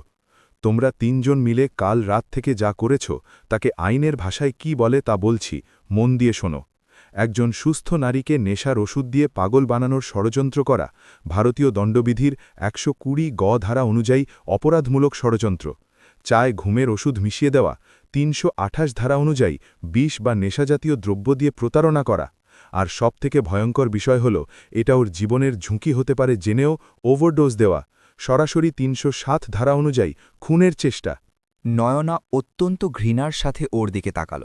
তোমরা ৩ জন মিলে কাল রাত থেকে যা করেছ তাকে আইনের ভাষায় কি বলে তা বলছি, মন দিয়ে শোনো। একজন সুস্থ নারীকে নেশার ওষুধ দিয়ে পাগল বানানোর ষড়যন্ত্র করা ভারতীয় দণ্ডবিধির ১২০ গ ধারা অনুযায়ী অপরাধমূলক ষড়যন্ত্র। চায় ঘুমের ওষুধ মিশিয়ে দেওয়া ৩২৮ ধারা অনুযায়ী বিষ বা নেশাজাতীয় দ্রব্য দিয়ে প্রতারণা করা। আর সবথেকে ভয়ঙ্কর বিষয় হল, এটা ওর জীবনের ঝুঁকি হতে পারে জেনেও ওভারডোজ দেওয়া, সরাসরি ৩০৭ ধারা অনুযায়ী খুনের চেষ্টা। নয়না অত্যন্ত ঘৃণার সাথে ওর দিকে তাকাল।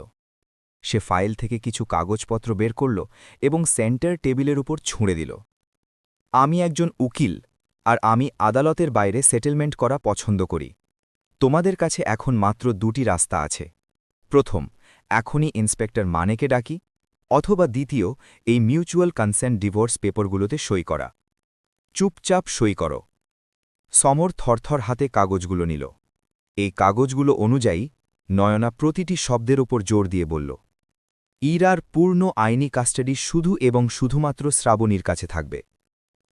সে ফাইল থেকে কিছু কাগজপত্র বের করল এবং সেন্টার টেবিলের উপর ছুঁড়ে দিল। আমি একজন উকিল, আর আমি আদালতের বাইরে সেটেলমেন্ট করা পছন্দ করি। তোমাদের কাছে এখন মাত্র ২টি রাস্তা আছে। প্রথম, এখনই ইন্সপেক্টর মানেকে ডাকি, অথবা দ্বিতীয়, এই মিউচুয়াল কনসেন্ট ডিভোর্স পেপারগুলোতে সই করা। চুপচাপ সই করো। সমর থরথর হাতে কাগজগুলো নিল। এই কাগজগুলো অনুযায়ী নয়না প্রতিটি শব্দের ওপর জোর দিয়ে বলল, ইরার পূর্ণ আইনি কাস্টাডি শুধু এবং শুধুমাত্র শ্রাবণীর কাছে থাকবে।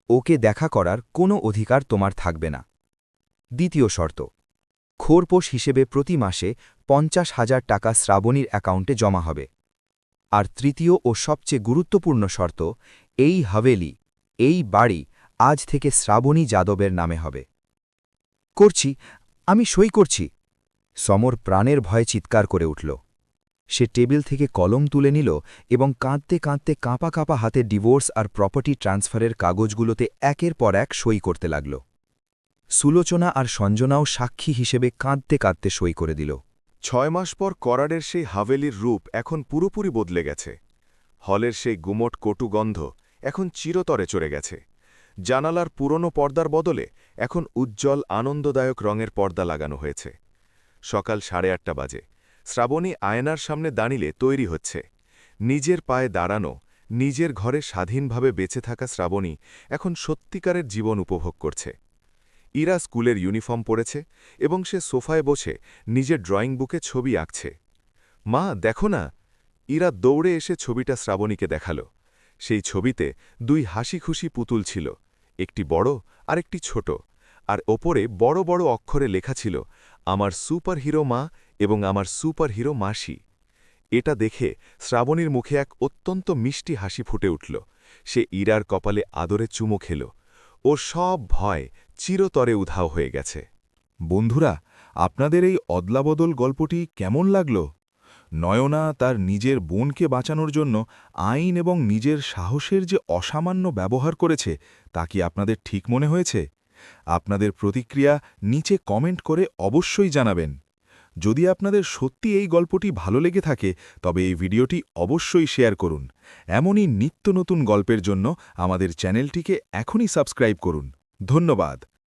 ওকে দেখা করার কোনো অধিকার তোমার থাকবে না। দ্বিতীয় শর্ত, খোরপোশ হিসেবে প্রতি মাসে ৫০,০০০ টাকা শ্রাবণীর অ্যাকাউন্টে জমা হবে। আর তৃতীয় ও সবচেয়ে গুরুত্বপূর্ণ শর্ত, এই হাভেলি, এই বাড়ি আজ থেকে শ্রাবণী যাদবের নামে হবে। করছি, আমি সই করছি। সমর প্রাণের ভয়ে চিৎকার করে উঠল। সে টেবিল থেকে কলম তুলে নিল এবং কাঁদতে কাঁদতে কাঁপা কাঁপা হাতে ডিভোর্স আর প্রপার্টি ট্রান্সফারের কাগজগুলোতে একের পর এক সই করতে লাগল। সুলোচনা আর সঞ্জনাও সাক্ষী হিসেবে কাঁদতে কাঁদতে সই করে দিল। ৬ মাস পর করাডের সেই হাভেলির রূপ এখন পুরোপুরি বদলে গেছে। হলের সেই গুমট কটু গন্ধ এখন চিরতরে চড়ে গেছে। জানালার পুরনো পর্দার বদলে এখন উজ্জ্বল আনন্দদায়ক রঙের পর্দা লাগানো হয়েছে। সকাল 8:30 বাজে। শ্রাবণী আয়নার সামনে দাঁড়িয়ে তৈরি হচ্ছে। নিজের পায়ে দাঁড়ানো, নিজের ঘরে স্বাধীনভাবে বেঁচে থাকা শ্রাবণী এখন সত্যিকারের জীবন উপভোগ করছে। ইরা স্কুলের ইউনিফর্ম পরেছে এবং সে সোফায় বসে নিজের ড্রয়িং বুকে ছবি আঁকছে। মা, দেখো না! ইরা দৌড়ে এসে ছবিটা শ্রাবণীকে দেখাল। সেই ছবিতে 2 হাসিখুশি পুতুল ছিল, একটি বড় আর একটি ছোট, আর ওপরে বড় বড় অক্ষরে লেখা ছিল, আমার সুপারহিরো মা এবং আমার সুপারহিরো মাসি। এটা দেখে শ্রাবণীর মুখে এক অত্যন্ত মিষ্টি হাসি ফুটে উঠল। সে ইরার কপালে আদরে চুমো খেল। ওর সব ভয় চিরতরে উধাও হয়ে গেছে। বন্ধুরা, আপনাদের এই অদলাবদল গল্পটি কেমন লাগল? নয়না তার নিজের বোনকে বাঁচানোর জন্য আইন এবং নিজের সাহসের যে অসামান্য ব্যবহার করেছে, তা কি আপনাদের ঠিক মনে হয়েছে? আপনাদের প্রতিক্রিয়া নিচে কমেন্ট করে অবশ্যই জানাবেন। যদি আপনাদের সত্যি এই গল্পটি ভালো লেগে থাকে, তবে এই ভিডিওটি অবশ্যই শেয়ার করুন। এমনই নিত্য নতুন গল্পের জন্য আমাদের চ্যানেলটিকে এখনই সাবস্ক্রাইব করুন। ধন্যবাদ।